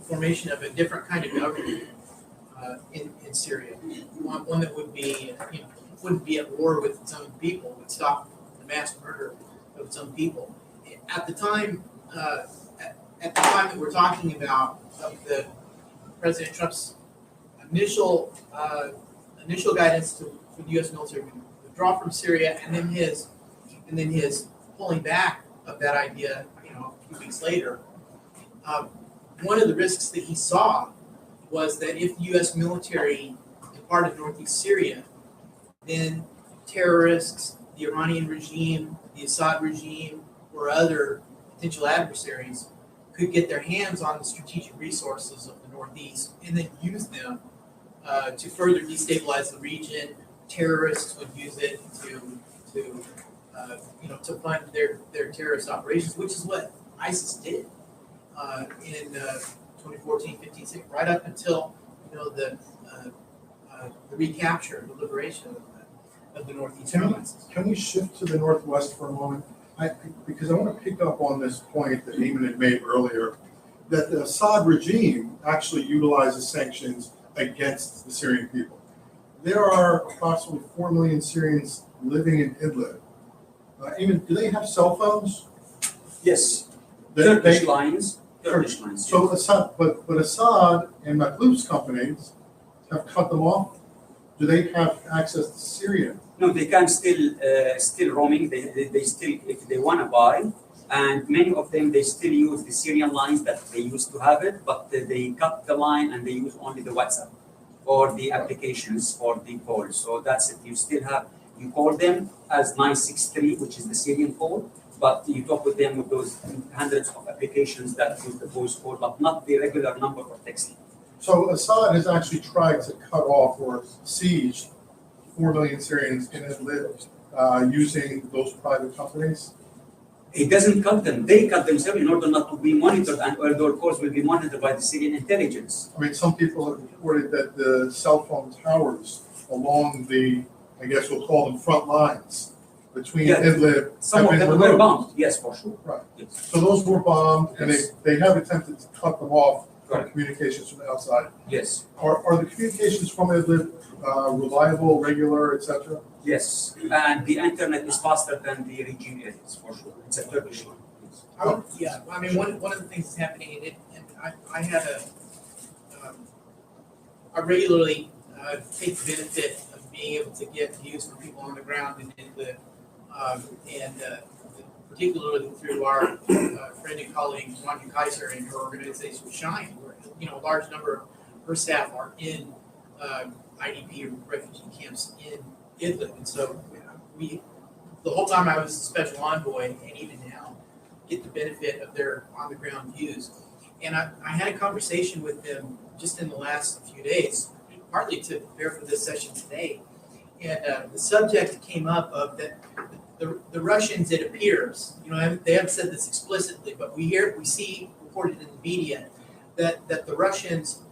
formation of a different kind of government in Syria, one that would be wouldn't be at war with its own people, would stop the mass murder of its own people. At the time that we're talking about, of the President Trump's initial guidance for the U.S. military to withdraw from Syria, and then his pulling back of that idea, a few weeks later. One of the risks that he saw was that if the U.S. military departed northeast Syria, then terrorists, the Iranian regime, the Assad regime, or other potential adversaries could get their hands on the strategic resources of the Northeast and then use them to further destabilize the region. Terrorists would use it to fund their terrorist operations, which is what ISIS did in 2014, 15, 16, right up until the recapture, the liberation of the Northeast provinces. Can we shift to the Northwest for a moment? Because I want to pick up on this point that Ayman had made earlier, that the Assad regime actually utilizes sanctions against the Syrian people. There are approximately 4 million Syrians living in Idlib. Ayman, do they have cell phones? Yes. Turkish lines. So Assad, but Assad and Makhlouf's companies have cut them off. Do they have access to Syria? No, they can still roaming. They still, if they want to buy, and many of them they still use the Syrian lines that they used to have it, but they cut the line and they use only the WhatsApp or the applications for the call. So that's it. You call them as 963, which is the Syrian call, but you talk with them with those hundreds of applications that use the voice call, but not the regular number for texting. So Assad has actually tried to cut off or siege 4 million Syrians in Idlib using those private companies? It doesn't cut them. They cut themselves in order not to be monitored, and their calls will be monitored by the Syrian intelligence. I mean, some people have reported that the cell phone towers along the, I guess we'll call them front lines between Idlib some of them were bombed. Yes, for sure. Right. Yes. So those were bombed, and they have attempted to cut them off from Correct. communications from the outside. Yes. Are the communications from Idlib reliable, regular, etc.? Yes. And the internet is faster than the region areas, for sure. It's a Turkish line. Yes. I mean, one of the things that's happening, and I have I regularly take the benefit of being able to get views from people on the ground and particularly through our friend and colleague Rania Kaiser and her organization Shine, where a large number of her staff are in IDP or refugee camps in Idlib, and so we, the whole time I was a special envoy, and even now, get the benefit of their on-the-ground views. And I had a conversation with them just in the last few days, partly to prepare for this session today. And the subject came up of that the Russians, it appears, they haven't said this explicitly, but we see reported in the media that the Russians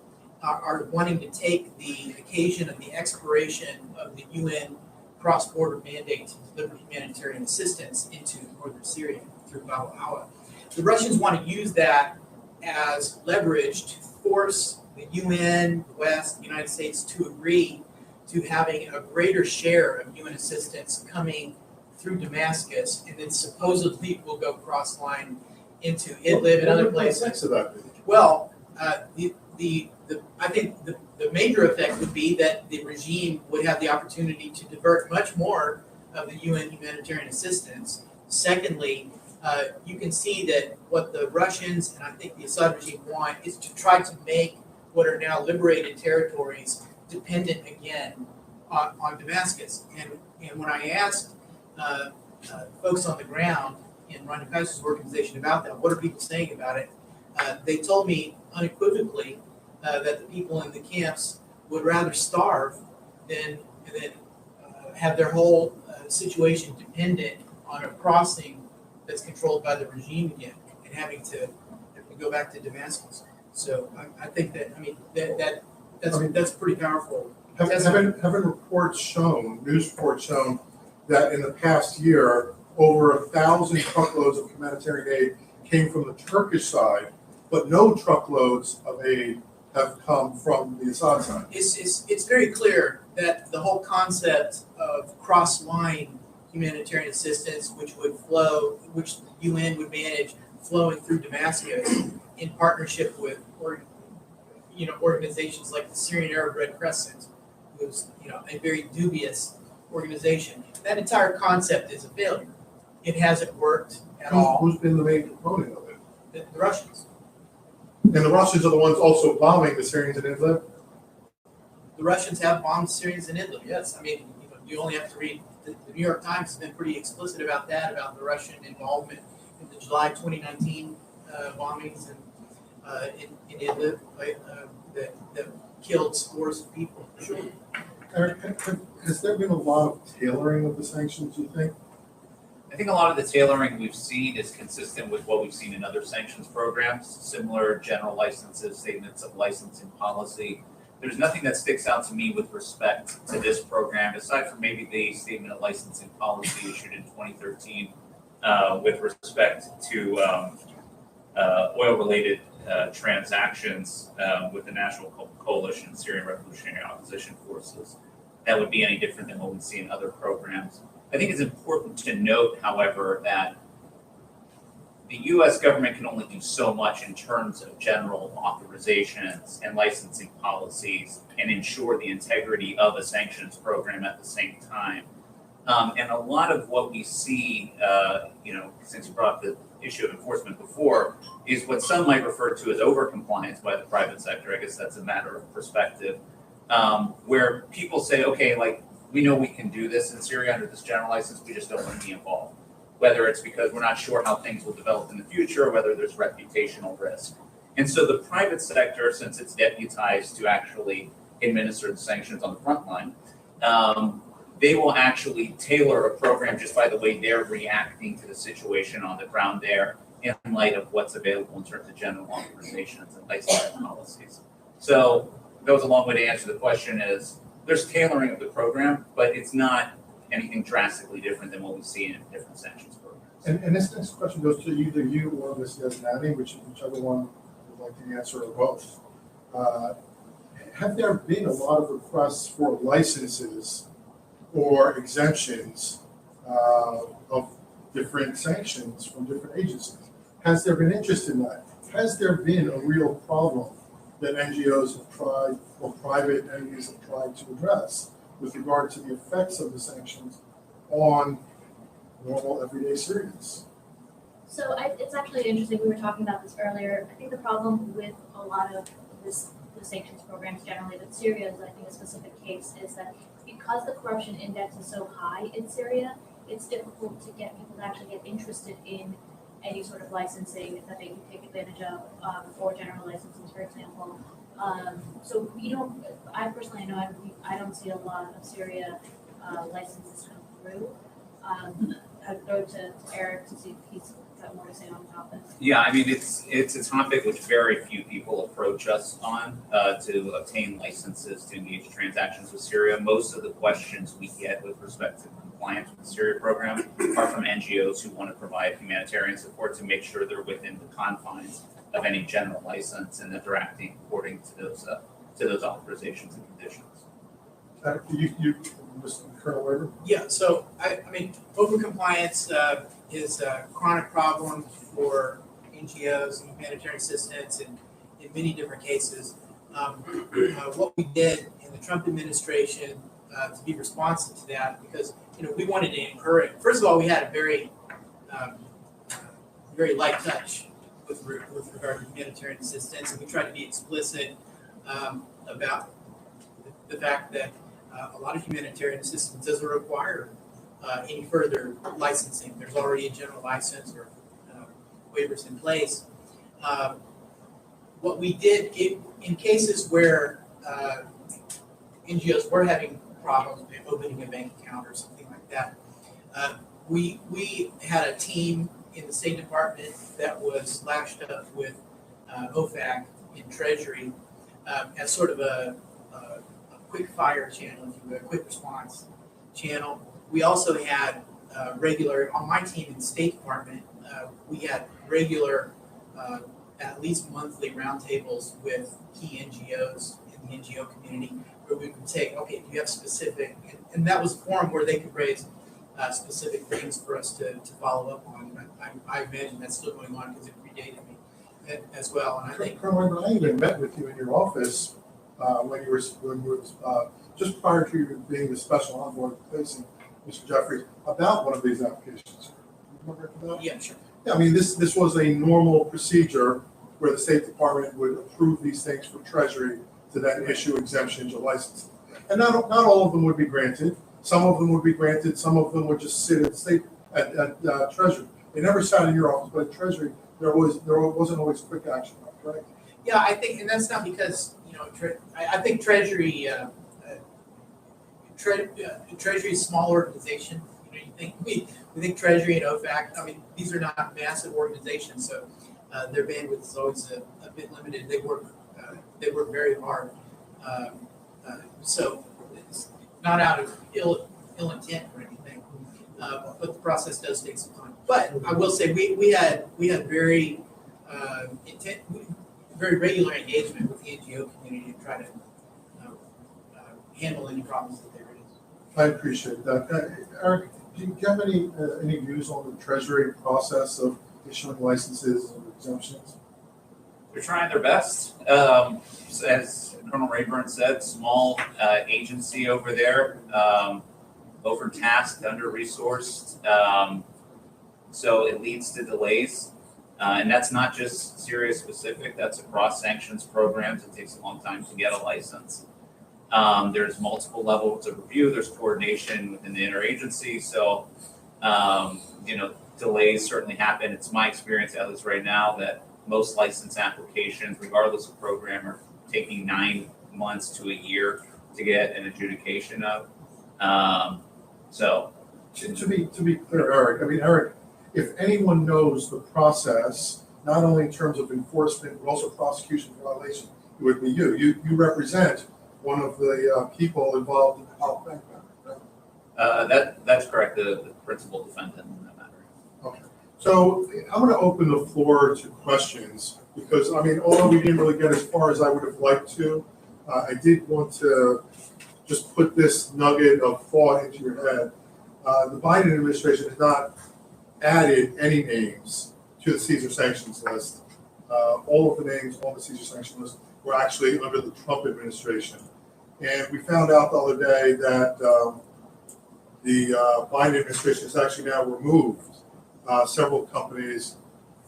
are wanting to take the occasion of the expiration of the UN cross-border mandate to deliver humanitarian assistance into northern Syria through Bab al-Awa. The Russians want to use that as leverage to force the UN, the West, the United States to agree to having a greater share of UN assistance coming through Damascus, and then supposedly will go cross-line into Idlib and other What would the places. effects of that be? Well, I think the major effect would be that the regime would have the opportunity to divert much more of the UN humanitarian assistance. Secondly, you can see that what the Russians and I think the Assad regime want is to try to make what are now liberated territories dependent again on Damascus. And when I asked folks on the ground in Randa Kaiser's organization about that, what are people saying about it? They told me unequivocally that the people in the camps would rather starve than have their whole situation dependent on a crossing that's controlled by the regime again and having to go back to Damascus. So I think that that's pretty powerful. Haven't reports shown, news reports shown, that in the past year, over 1,000 truckloads of humanitarian aid came from the Turkish side, but no truckloads of aid have come from the Assad side. It's very clear that the whole concept of cross-line humanitarian assistance, which the UN would manage flowing through Damascus in partnership with organizations like the Syrian Arab Red Crescent, who's a very dubious organization. That entire concept is a failure. It hasn't worked at all. Who's been the main component of it? The Russians. And the Russians are the ones also bombing the Syrians in Idlib? The Russians have bombed Syrians in Idlib, yes. I mean, you only have to read, the New York Times has been pretty explicit about that, about the Russian involvement in the July 2019 bombings in Idlib that killed scores of people. Sure. Eric, has there been a lot of tailoring of the sanctions, you think? I think a lot of the tailoring we've seen is consistent with what we've seen in other sanctions programs, similar general licenses, statements of licensing policy. There's nothing that sticks out to me with respect to this program, aside from maybe the statement of licensing policy issued in 2013 with respect to oil-related transactions with the National Coalition and Syrian Revolutionary Opposition Forces. That would be any different than what we see in other programs. I think it's important to note, however, that the U.S. government can only do so much in terms of general authorizations and licensing policies and ensure the integrity of a sanctions program at the same time. And a lot of what we see, since you brought up the issue of enforcement before, is what some might refer to as overcompliance by the private sector. I guess that's a matter of perspective, where people say, okay, we know we can do this in Syria under this general license, we just don't want to be involved. Whether it's because we're not sure how things will develop in the future, or whether there's reputational risk. And so the private sector, since it's deputized to actually administer the sanctions on the front line, they will actually tailor a program just by the way they're reacting to the situation on the ground there in light of what's available in terms of general authorizations and licensing policies. So that was a long way to answer the question is, there's tailoring of the program, but it's not anything drastically different than what we see in different sanctions programs. And this next question goes to either you or Ms. Yazdani, whichever one would like to answer, or both. Have there been a lot of requests for licenses or exemptions of different sanctions from different agencies? Has there been interest in that? Has there been a real problem that NGOs have tried, or private entities have tried to address with regard to the effects of the sanctions on normal everyday Syrians? So it's actually interesting, we were talking about this earlier. I think the problem with a lot of the sanctions programs generally, but Syria is I think a specific case, is that because the corruption index is so high in Syria, it's difficult to get people to actually get interested in any sort of licensing that they can take advantage of, or general licenses, for example. So I personally know I don't see a lot of Syria licenses come through. I'd throw it to Eric to see if he's got more to say on the topic. Yeah, I mean, it's a topic which very few people approach us on to obtain licenses to engage transactions with Syria. Most of the questions we get with respect to compliance with the Syria program are from NGOs who want to provide humanitarian support to make sure they're within the confines of any general license and that they're acting according to those authorizations and conditions. You Mr. Colonel Rayburn? Yeah, so I mean, overcompliance is a chronic problem for NGOs and humanitarian assistance and in many different cases. What we did in the Trump administration to be responsive to that, because we wanted to encourage. First of all, we had a very light touch with regard to humanitarian assistance, and we tried to be explicit about the fact that a lot of humanitarian assistance doesn't require any further licensing. There's already a general license or waivers in place. What we did in cases where NGOs were having problems with opening a bank account or something like that, we had a team in the State Department that was lashed up with OFAC in Treasury as sort of a quick fire channel, if you will, a quick response channel. We also had regular, on my team in the State Department, we had regular, at least monthly roundtables with key NGOs in the NGO community where we could say, okay, do you have specific, and that was a forum where they could raise specific things for us to follow up on. And I imagine that's still going on because it predated me as well. And I think Colonel, I even met with you in your office when you were just prior to you being the special envoy facing Mr. Jeffries about one of these applications. You remember that? Yeah, sure. Yeah, I mean, this was a normal procedure where the State Department would approve these things for Treasury to then issue exemptions or licensing. And not all of them would be granted. Some of them would be granted. Some of them would just sit at State at Treasury. They never sat in your office, but at Treasury there wasn't always quick action, right? Yeah, I think, and that's not because I think Treasury Treasury is a small organization. You think we think Treasury and OFAC. I mean, these are not massive organizations, so their bandwidth is always a bit limited. They work very hard. So it's not out of ill intent or anything, but the process does take some time. But I will say we had very very regular engagement with the NGO community to try to handle any problems that they raise. I appreciate that. Eric, do you have any views on the Treasury process of issuing licenses or exemptions? They're trying their best. As Colonel Rayburn said, small agency over there, overtasked, under-resourced, so it leads to delays. And that's not just Syria specific, that's across sanctions programs. It takes a long time to get a license. There's multiple levels of review, there's coordination within the interagency, so delays certainly happen. It's my experience, at least right now, that most license applications, regardless of program, are taking 9 months to a year to get an adjudication of. To be clear, Eric, Eric, if anyone knows the process, not only in terms of enforcement, but also prosecution violation, it would be you. You represent one of the people involved in the Health Bank matter, right? That's correct, the principal defendant in that matter. Okay. So I'm going to open the floor to questions because, although we didn't really get as far as I would have liked to, I did want to just put this nugget of thought into your head. The Biden administration has not added any names to the Caesar sanctions list. All of the names on the Caesar sanctions list were actually under the Trump administration. And we found out the other day that the Biden administration has actually now removed several companies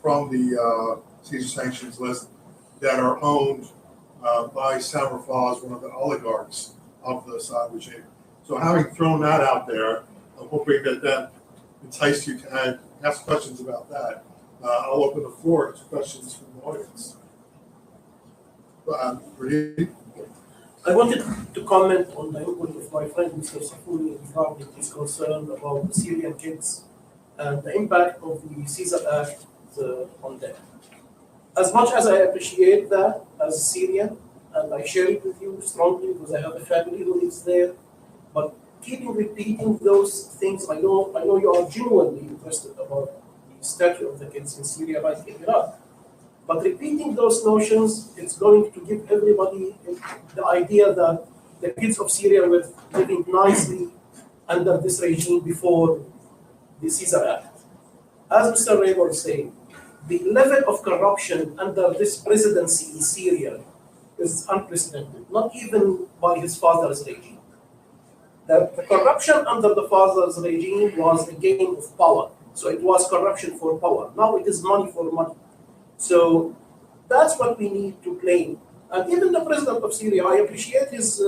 from the Caesar sanctions list that are owned by Sam Rafah, one of the oligarchs of the Assad regime. So having thrown that out there, I'm hoping that enticed you to ask questions about that. I'll open the floor to questions from the audience. I wanted to comment on the input of my friend Mr. Safuri regarding his concern about the Syrian kids and the impact of the Caesar Act on them. As much as I appreciate that as a Syrian, and I share it with you strongly because I have a family who lives there, but keeping repeating those things, I know you are genuinely interested about the status of the kids in Syria and in Iraq. But repeating those notions, it's going to give everybody the idea that the kids of Syria were living nicely under this regime before the Caesar Act. As Mr. Rayburn said, the level of corruption under this presidency in Syria is unprecedented, not even by his father's regime. The corruption under the father's regime was a game of power. So it was corruption for power. Now it is money for money. So that's what we need to blame. And even the president of Syria, I appreciate his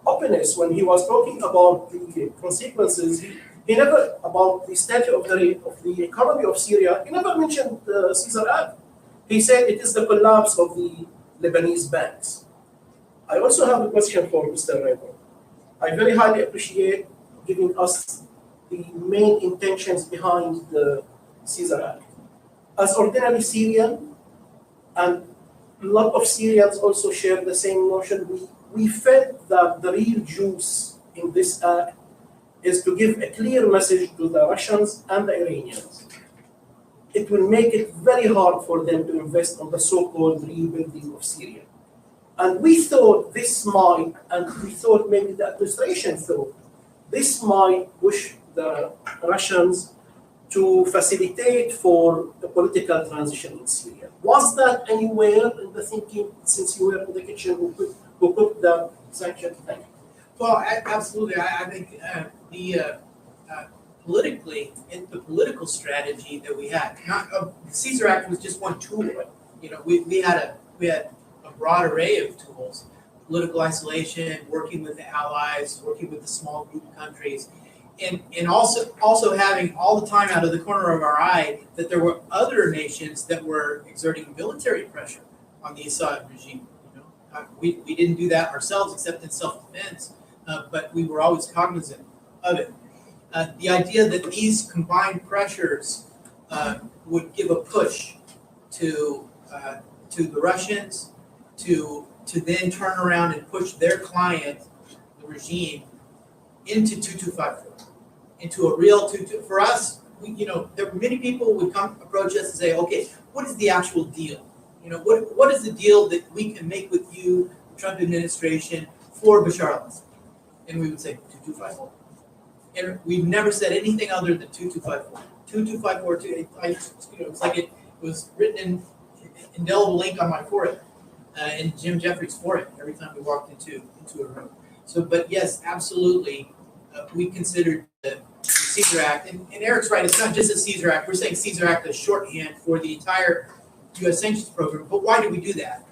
openness when he was talking about the consequences. He never, about the state of the economy of Syria, he never mentioned the Caesar Act. He said it is the collapse of the Lebanese banks. I also have a question for Mr. Rayburn. I very highly appreciate giving us the main intentions behind the Caesar Act. As ordinary Syrian, and a lot of Syrians also share the same notion, we felt that the real juice in this act is to give a clear message to the Russians and the Iranians. It will make it very hard for them to invest on the so-called rebuilding of Syria. And we thought this might, and we thought maybe the administration thought, this might push the Russians to facilitate for the political transition in Syria. Was that anywhere in the thinking, since you were in the kitchen who put the sanctions? Thank you. Well, absolutely. I think politically, in the political strategy that we had, the Caesar Act was just one tool. You know, we had a broad array of tools: political isolation, working with the allies, working with the small group of countries, and also having all the time out of the corner of our eye that there were other nations that were exerting military pressure on the Assad regime. You know, we didn't do that ourselves except in self-defense, but we were always cognizant of it. The idea that these combined pressures would give a push to the Russians to then turn around and push their client, the regime, into 2254, into a real 22. For us, there were many people would approach us and say, okay, what is the actual deal? You know, what is the deal that we can make with you, the Trump administration, for Bashar al-Assad? And we would say 2254. And we've never said anything other than 2254. 2254, it's like it was written in indelible ink on my forehead, and Jim Jeffries' forehead every time we walked into a room. So, but yes, absolutely, we considered the Caesar Act, and Eric's right, it's not just a Caesar Act. We're saying Caesar Act is shorthand for the entire U.S. sanctions program. But why did we do that?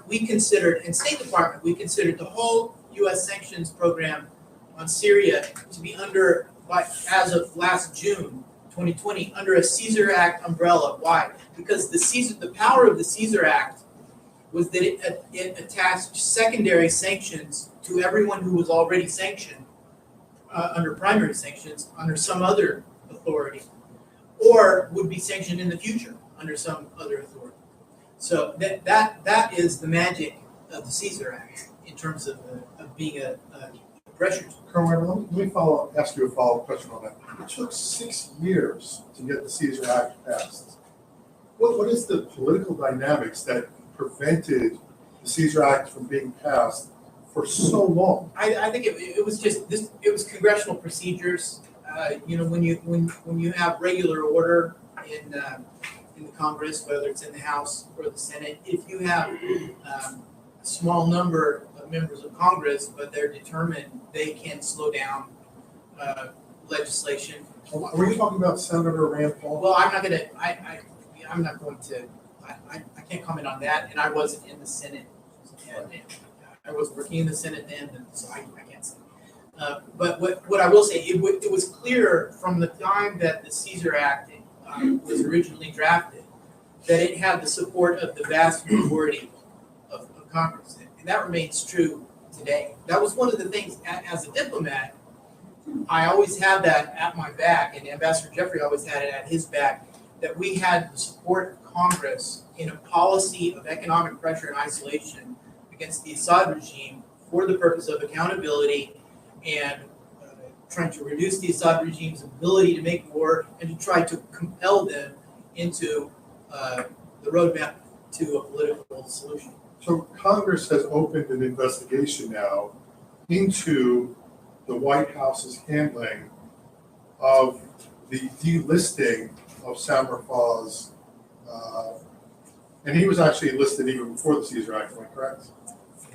We considered, and State Department, we considered the whole U.S. sanctions program on Syria to be under, as of last June 2020, under a Caesar Act umbrella. Why? Because the power of the Caesar Act was that it attached secondary sanctions to everyone who was already sanctioned under primary sanctions under some other authority, or would be sanctioned in the future under some other authority. So that is the magic of the Caesar Act in terms of being a pressure. Colonel, let me ask you a follow-up question on that. It took 6 years to get the Caesar Act passed. What is the political dynamics that prevented the Caesar Act from being passed for so long? I think it was just this. It was congressional procedures. When you have regular order in the Congress, whether it's in the House or the Senate, if you have a small number of members of Congress, but they're determined they can slow down legislation. Were you talking about Senator Rand Paul? Well, I'm not going to. I'm not going to. I can't comment on that, and I wasn't in the Senate. I was working in the Senate then, so I can't say. But what I will say, it was clear from the time that the Caesar Act was originally drafted that it had the support of the vast majority of Congress, and that remains true today. That was one of the things, as a diplomat, I always had that at my back, and Ambassador Jeffrey always had it at his back, that we had the support of Congress in a policy of economic pressure and isolation against the Assad regime for the purpose of accountability and trying to reduce the Assad regime's ability to make war and to try to compel them into the roadmap to a political solution. So Congress has opened an investigation now into the White House's handling of the delisting of Sam Rafah's And he was actually listed even before the Caesar Act, am I correct?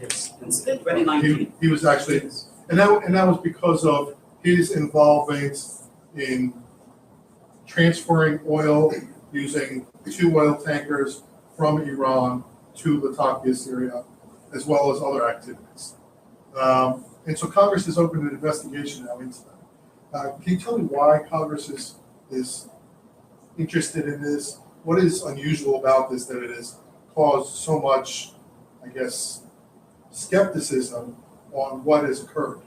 Yes. It's 2019. He was actually, and that was because of his involvement in transferring oil using 2 oil tankers from Iran to Latakia, Syria, as well as other activities. And so Congress has opened an investigation now into that. Can you tell me why Congress is interested in this? What is unusual about this that it has caused so much, I guess, skepticism on what has occurred?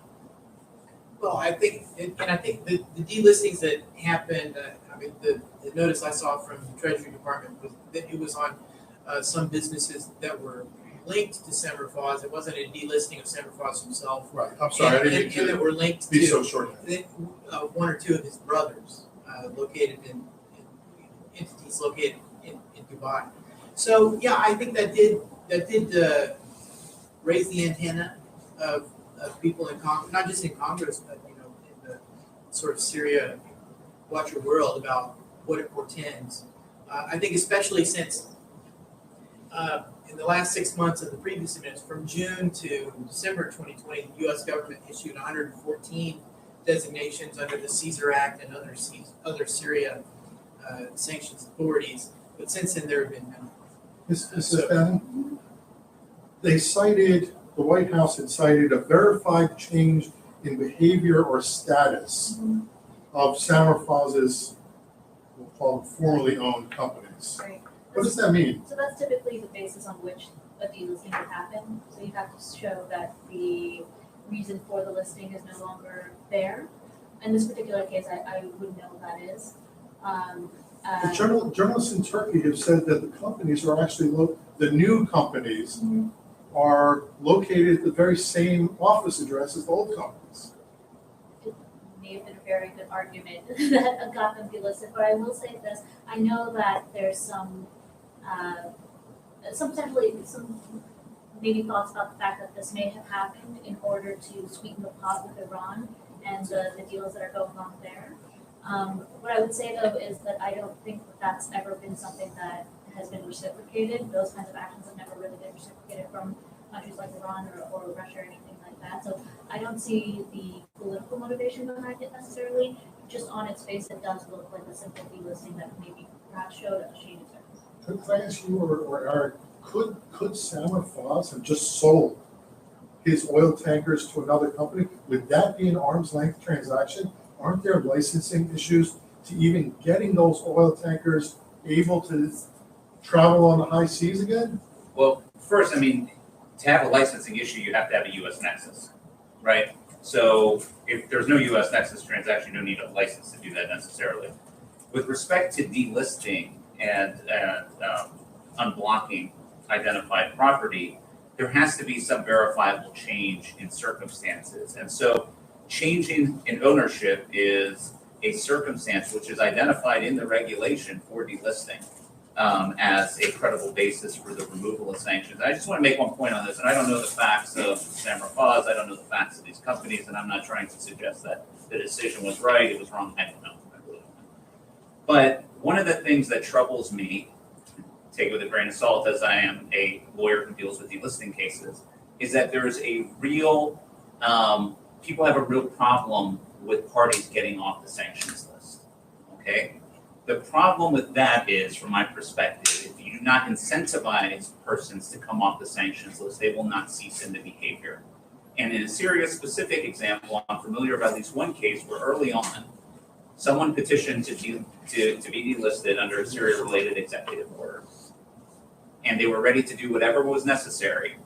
Well, I think, and I think the delistings that happened, I mean, the notice I saw from the Treasury Department was that it was on some businesses that were linked to Senator Foz. It wasn't a delisting of Senator Foz himself. Right. I'm sorry, I didn't and that were linked be to so short. 1 or 2 of his brothers located in entities located in Dubai. So yeah, I think that did raise the antenna of people in Congress, not just in Congress, but in the sort of Syria watcher world about what it portends. I think especially since in the last 6 months of the previous administration, from June to December 2020, the U.S. government issued 114 designations under the Caesar Act and other Syria sanctions authorities. But since then, there have been none. They cited, the White House had cited a verified change in behavior or status of Senator Foz's, we'll call them formerly owned companies. Right. What does that mean? So that's typically the basis on which a delisting would happen. So you have to show that the reason for the listing is no longer there. In this particular case, I wouldn't know what that is. Journalists in Turkey have said that the companies are actually, the new companies are located at the very same office address as the old companies. It may have been a very good argument that got them delisted, but I will say this, I know that there's some maybe thoughts about the fact that this may have happened in order to sweeten the pot with Iran and the deals that are going on there. What I would say though is that I don't think that that's ever been something that has been reciprocated. Those kinds of actions have never really been reciprocated from countries like Iran or Russia or anything like that. So I don't see the political motivation behind it necessarily. Just on its face, it does look like a simple delisting that maybe perhaps showed a shady surface. Could I ask you or Eric, could Senator Foz have just sold his oil tankers to another company? Would that be an arm's length transaction? Aren't there licensing issues to even getting those oil tankers able to travel on the high seas again? Well, first, I mean, to have a licensing issue, you have to have a U.S. nexus, right? So if there's no U.S. nexus transaction, you don't need a license to do that necessarily. With respect to delisting and unblocking identified property, there has to be some verifiable change in circumstances. And so changing in ownership is a circumstance which is identified in the regulation for delisting as a credible basis for the removal of sanctions. I just want to make one point on this, and I don't know the facts of Senator Foz, I don't know the facts of these companies, and I'm not trying to suggest that the decision was right, it was wrong, I don't know. I really don't know. But one of the things that troubles me, take it with a grain of salt as I am a lawyer who deals with delisting cases, is that there's a real, people have a real problem with parties getting off the sanctions list, okay? The problem with that is, from my perspective, if you do not incentivize persons to come off the sanctions list, they will not cease in the behavior. And in a Syria-specific example, I'm familiar of at least one case where early on, someone petitioned to be delisted under a Syria-related executive order. And they were ready to do whatever was necessary.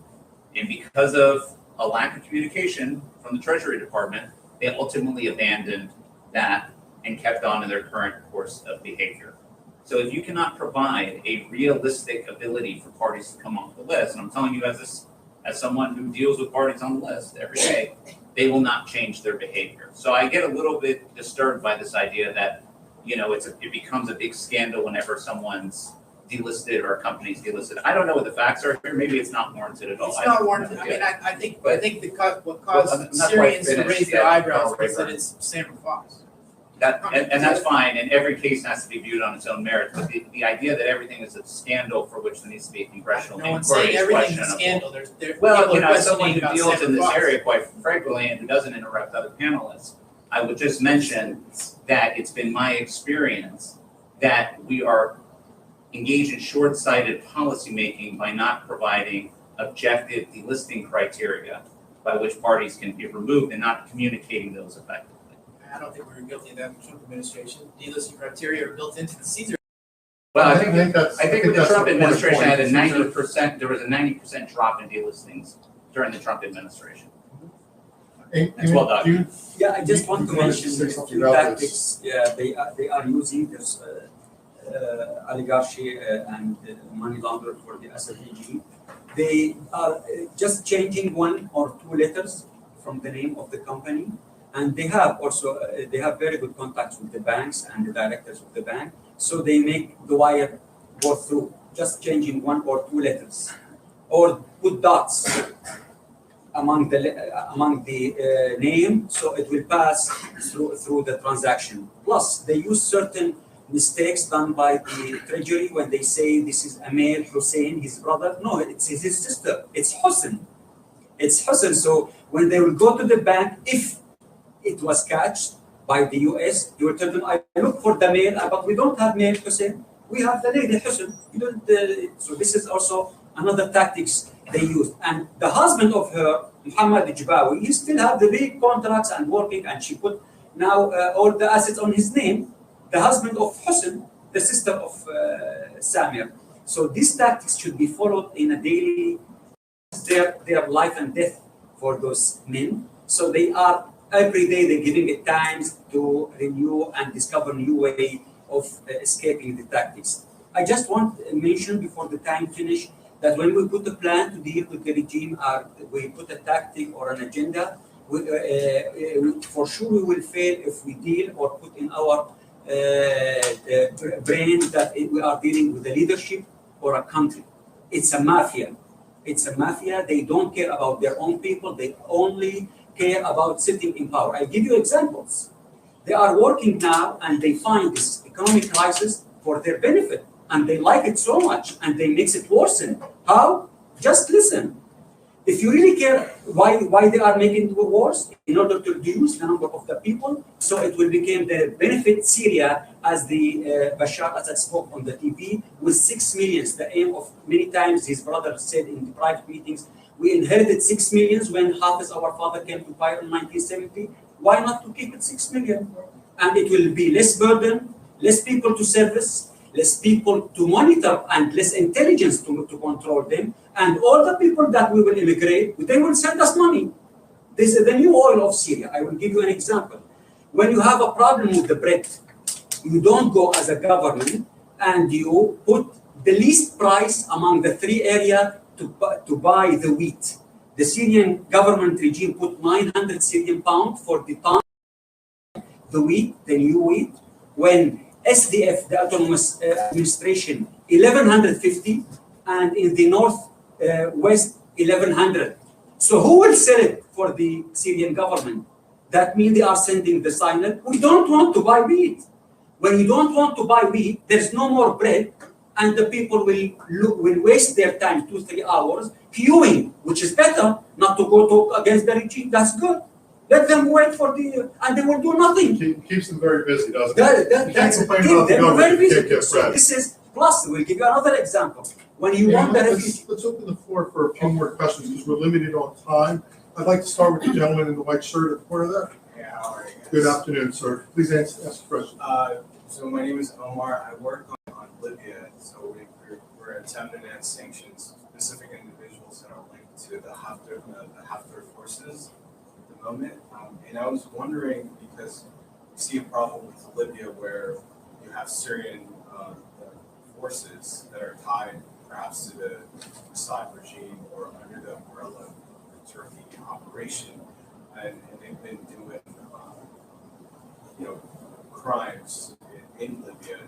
And because of a lack of communication from the Treasury Department, they ultimately abandoned that and kept on in their current course of behavior. So if you cannot provide a realistic ability for parties to come off the list, and I'm telling you as someone who deals with parties on the list every day, they will not change their behavior. So I get a little bit disturbed by this idea that, it becomes a big scandal whenever someone's delisted or a company's delisted. I don't know what the facts are here. Maybe it's not warranted at all. It's not warranted. I mean, I think what caused Syrians to raise their eyebrows was that it's Senator Foz. And that's fine, and every case has to be viewed on its own merits, but the idea that everything is a scandal for which there needs to be a congressional No one's inquiry saying is everything's a questionable. scandal, Well, people you are know, as someone questioning who about deals in this separate area quite frequently and who doesn't interrupt other panelists, I would just mention that it's been my experience that we are engaged in short-sighted policymaking by not providing objective delisting criteria by which parties can be removed and not communicating those effectively. I don't think we were guilty of that in the Trump administration. Delisting criteria are built into the Caesar. Well, I think with the that's Trump the administration point. had a 90%, there was a 90% drop in delistings during the Trump administration. That's well done. Yeah, I just want to You wanted mention to say the something few about tactics. Yeah, they are using this oligarchy and money laundering for the Assad regime. They are just changing one or two letters from the name of the company, and they have also they have very good contacts with the banks and the directors of the bank, so they make the wire go through, just changing one or two letters, or put dots among the name, so it will pass through the transaction. Plus, they use certain mistakes done by the treasury when they say this is Amir Hussein, his brother. No, it's his sister. It's Hussein. It's Hussein. So when they will go to the bank, if it was catched by the US, you will tell them, I look for the male, but we don't have male Hussein. We have the lady Hussein. So this is also another tactics they used. And the husband of her, Muhammad Jbawi, he still have the big contracts and working, and she put now all the assets on his name. The husband of Hussein, the sister of Samir. So these tactics should be followed in a daily, their life and death for those men. So they are, every day they're giving it time to renew and discover new way of escaping the tactics. I just want to mention before the time finish that when we put a plan to deal with the regime, we put a tactic or an agenda, for sure we will fail if we deal or put in our brain that we are dealing with the leadership or a country. It's a mafia. It's a mafia. They don't care about their own people. They only care about sitting in power. I give you examples. They are working now and they find this economic crisis for their benefit, and they like it so much and they makes it worsen. How? Just listen. If you really care why they are making it worse, in order to reduce the number of the people, so it will become the benefit Syria, as the Bashar Assad spoke on the TV, with 6 million. The aim of many times his brother said in the private meetings, we inherited 6 million when Hafiz, our father, came to power in 1970. Why not to keep it 6 million? And it will be less burden, less people to service, less people to monitor, and less intelligence to control them. And all the people that we will immigrate, they will send us money. This is the new oil of Syria. I will give you an example. When you have a problem with the bread, you don't go as a government and you put the least price among the three areas to buy the wheat. The Syrian government regime put 900 Syrian pounds for the pound, the wheat, the new wheat. When SDF, the autonomous administration, 1150, and in the north west 1100. So who will sell it for the Syrian government? That means they are sending the signal. We don't want to buy wheat. When you don't want to buy wheat, there's no more bread, and the people will waste their time 2-3 hours queuing, which is better not to go against the regime. That's good. Let them wait for and they will do nothing. Keeps them very busy, doesn't it? That's complain about the they're very government, busy. can't get So bread. this is, plus we'll give you another example. When you want the refugee. Let's open the floor for a few more questions because we're limited on time. I'd like to start with the gentleman in the white shirt at the corner there. Yeah, how are you guys? Good afternoon, sir. Please ask the question. So my name is Omar. I work on Libya. So we're attempting to end sanctions specific individuals that are linked to the Haftar forces at the moment. And I was wondering, because we see a problem with Libya where you have Syrian forces that are tied perhaps to the Assad regime or under the umbrella of the Turkey operation, and they've been doing crimes in Libya,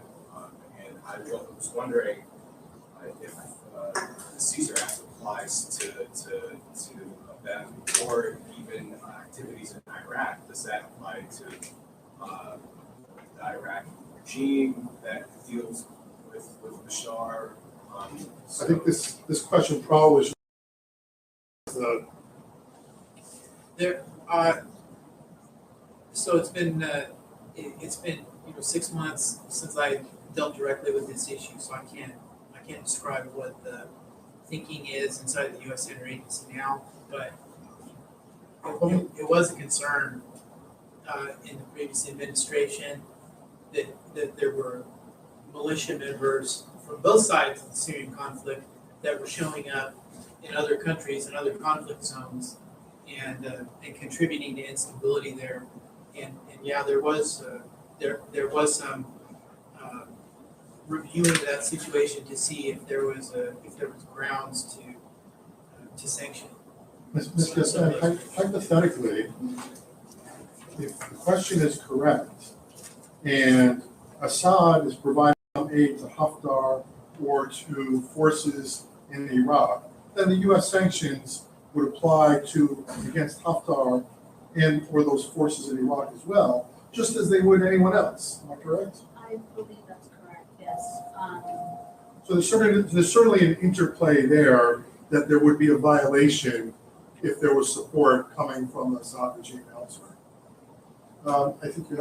and I was wondering if the Caesar Act applies to them, or even activities in Iraq. Does that apply to the Iraqi regime that deals with Bashar. I think this question probably should There, so it's been 6 months since I dealt directly with this issue, so I can't describe what the thinking is inside the U.S. interagency now, but it was a concern in the previous administration that there were militia members from both sides of the Syrian conflict that were showing up in other countries and other conflict zones and contributing to instability there. And yeah, there was some reviewing that situation to see if there was grounds to sanction. Ms. Yazdani, hypothetically, if the question is correct, and Assad is providing some aid to Haftar or to forces in Iraq, then the U.S. sanctions would apply against Haftar and for those forces in Iraq as well, just as they would anyone else. Am I correct? I believe that's correct, yes. So there's certainly an interplay there that there would be a violation if there was support coming from the Assad regime elsewhere. I think you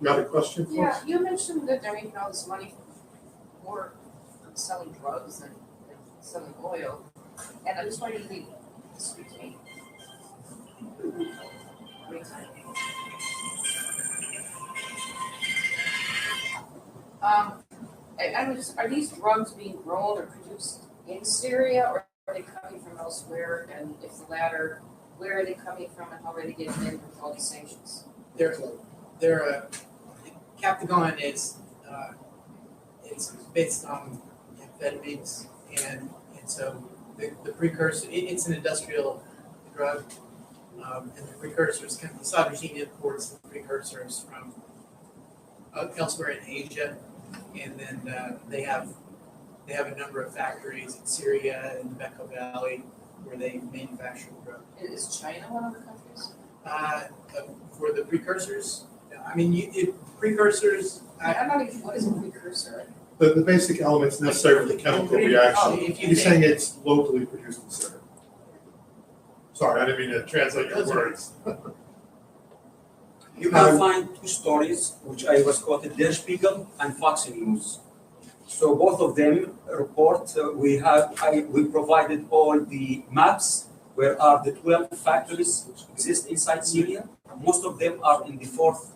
had a question for us? Yeah, you mentioned that they're making all this money more from selling drugs than selling oil. And I'm just wondering if you excuse me. Are these drugs being grown or produced in Syria, or are they coming from elsewhere? And if the latter, where are they coming from and how are they getting in with all these sanctions? Captagon is it's based on amphetamines, and so the precursor, it's an industrial drug, and the precursors, the Assad regime imports the precursors from elsewhere in Asia, and then they have a number of factories in Syria and the Bekaa Valley where they manufacture the drug. Is China one of the countries? For the precursors, I mean, precursors. I'm not even, what is a precursor? The basic elements necessary for the chemical reaction. He's saying it's locally produced in Syria. Sorry, I didn't mean to translate your words. You can find two stories which I was quoted, Der Spiegel and Fox News. So both of them report. We provided all the maps where are the 12 factories which exist inside Syria. Most of them are in the 4th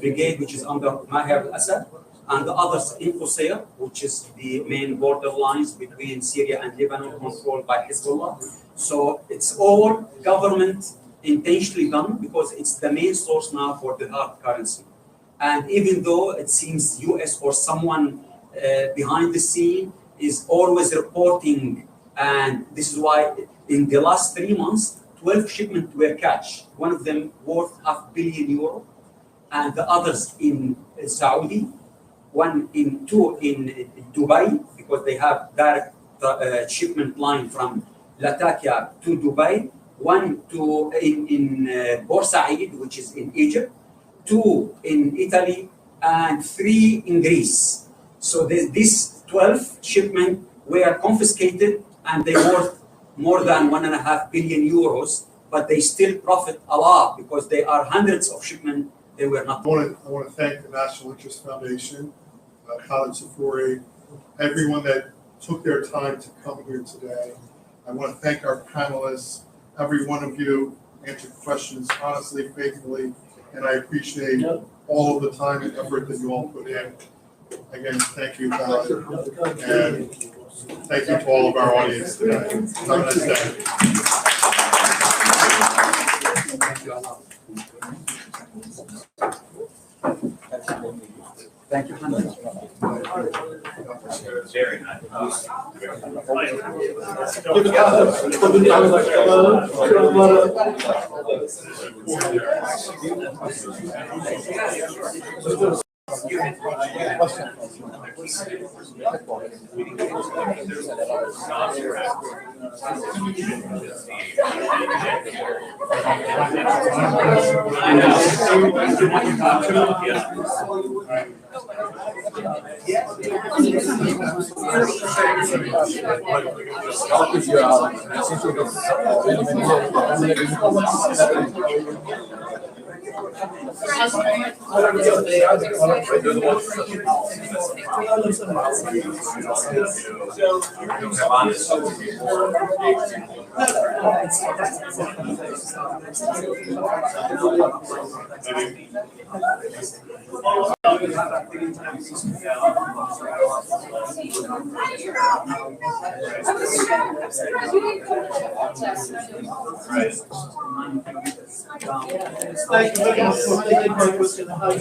Brigade, which is under Maher al-Assad, and the others in Qusayr, which is the main border lines between Syria and Lebanon, controlled by Hezbollah. So it's all government intentionally done because it's the main source now for the hard currency. And even though it seems US or someone behind the scene is always reporting, and this is why in the last 3 months, 12 shipments were catch. One of them worth €500 million, and the others in Saudi, two in Dubai, because they have direct shipment line from Latakia to Dubai, one in Port Said, which is in Egypt, 2 in Italy, and 3 in Greece. So these 12 shipments were confiscated, and they worth more than €1.5 billion, but they still profit a lot because they are hundreds of shipments. They were not. I want to thank the National Interest Foundation, Khalid Safuri, everyone that took their time to come here today. I want to thank our panelists. Every one of you answered questions honestly, faithfully, and I appreciate all of the time and effort that you all put in. Again, thank you, Khalid, and thank you to all of our audience today. Have a nice day. Thank you, Allah. Thank you, Hamdi. Very nice. Thank you very much for taking my question. How you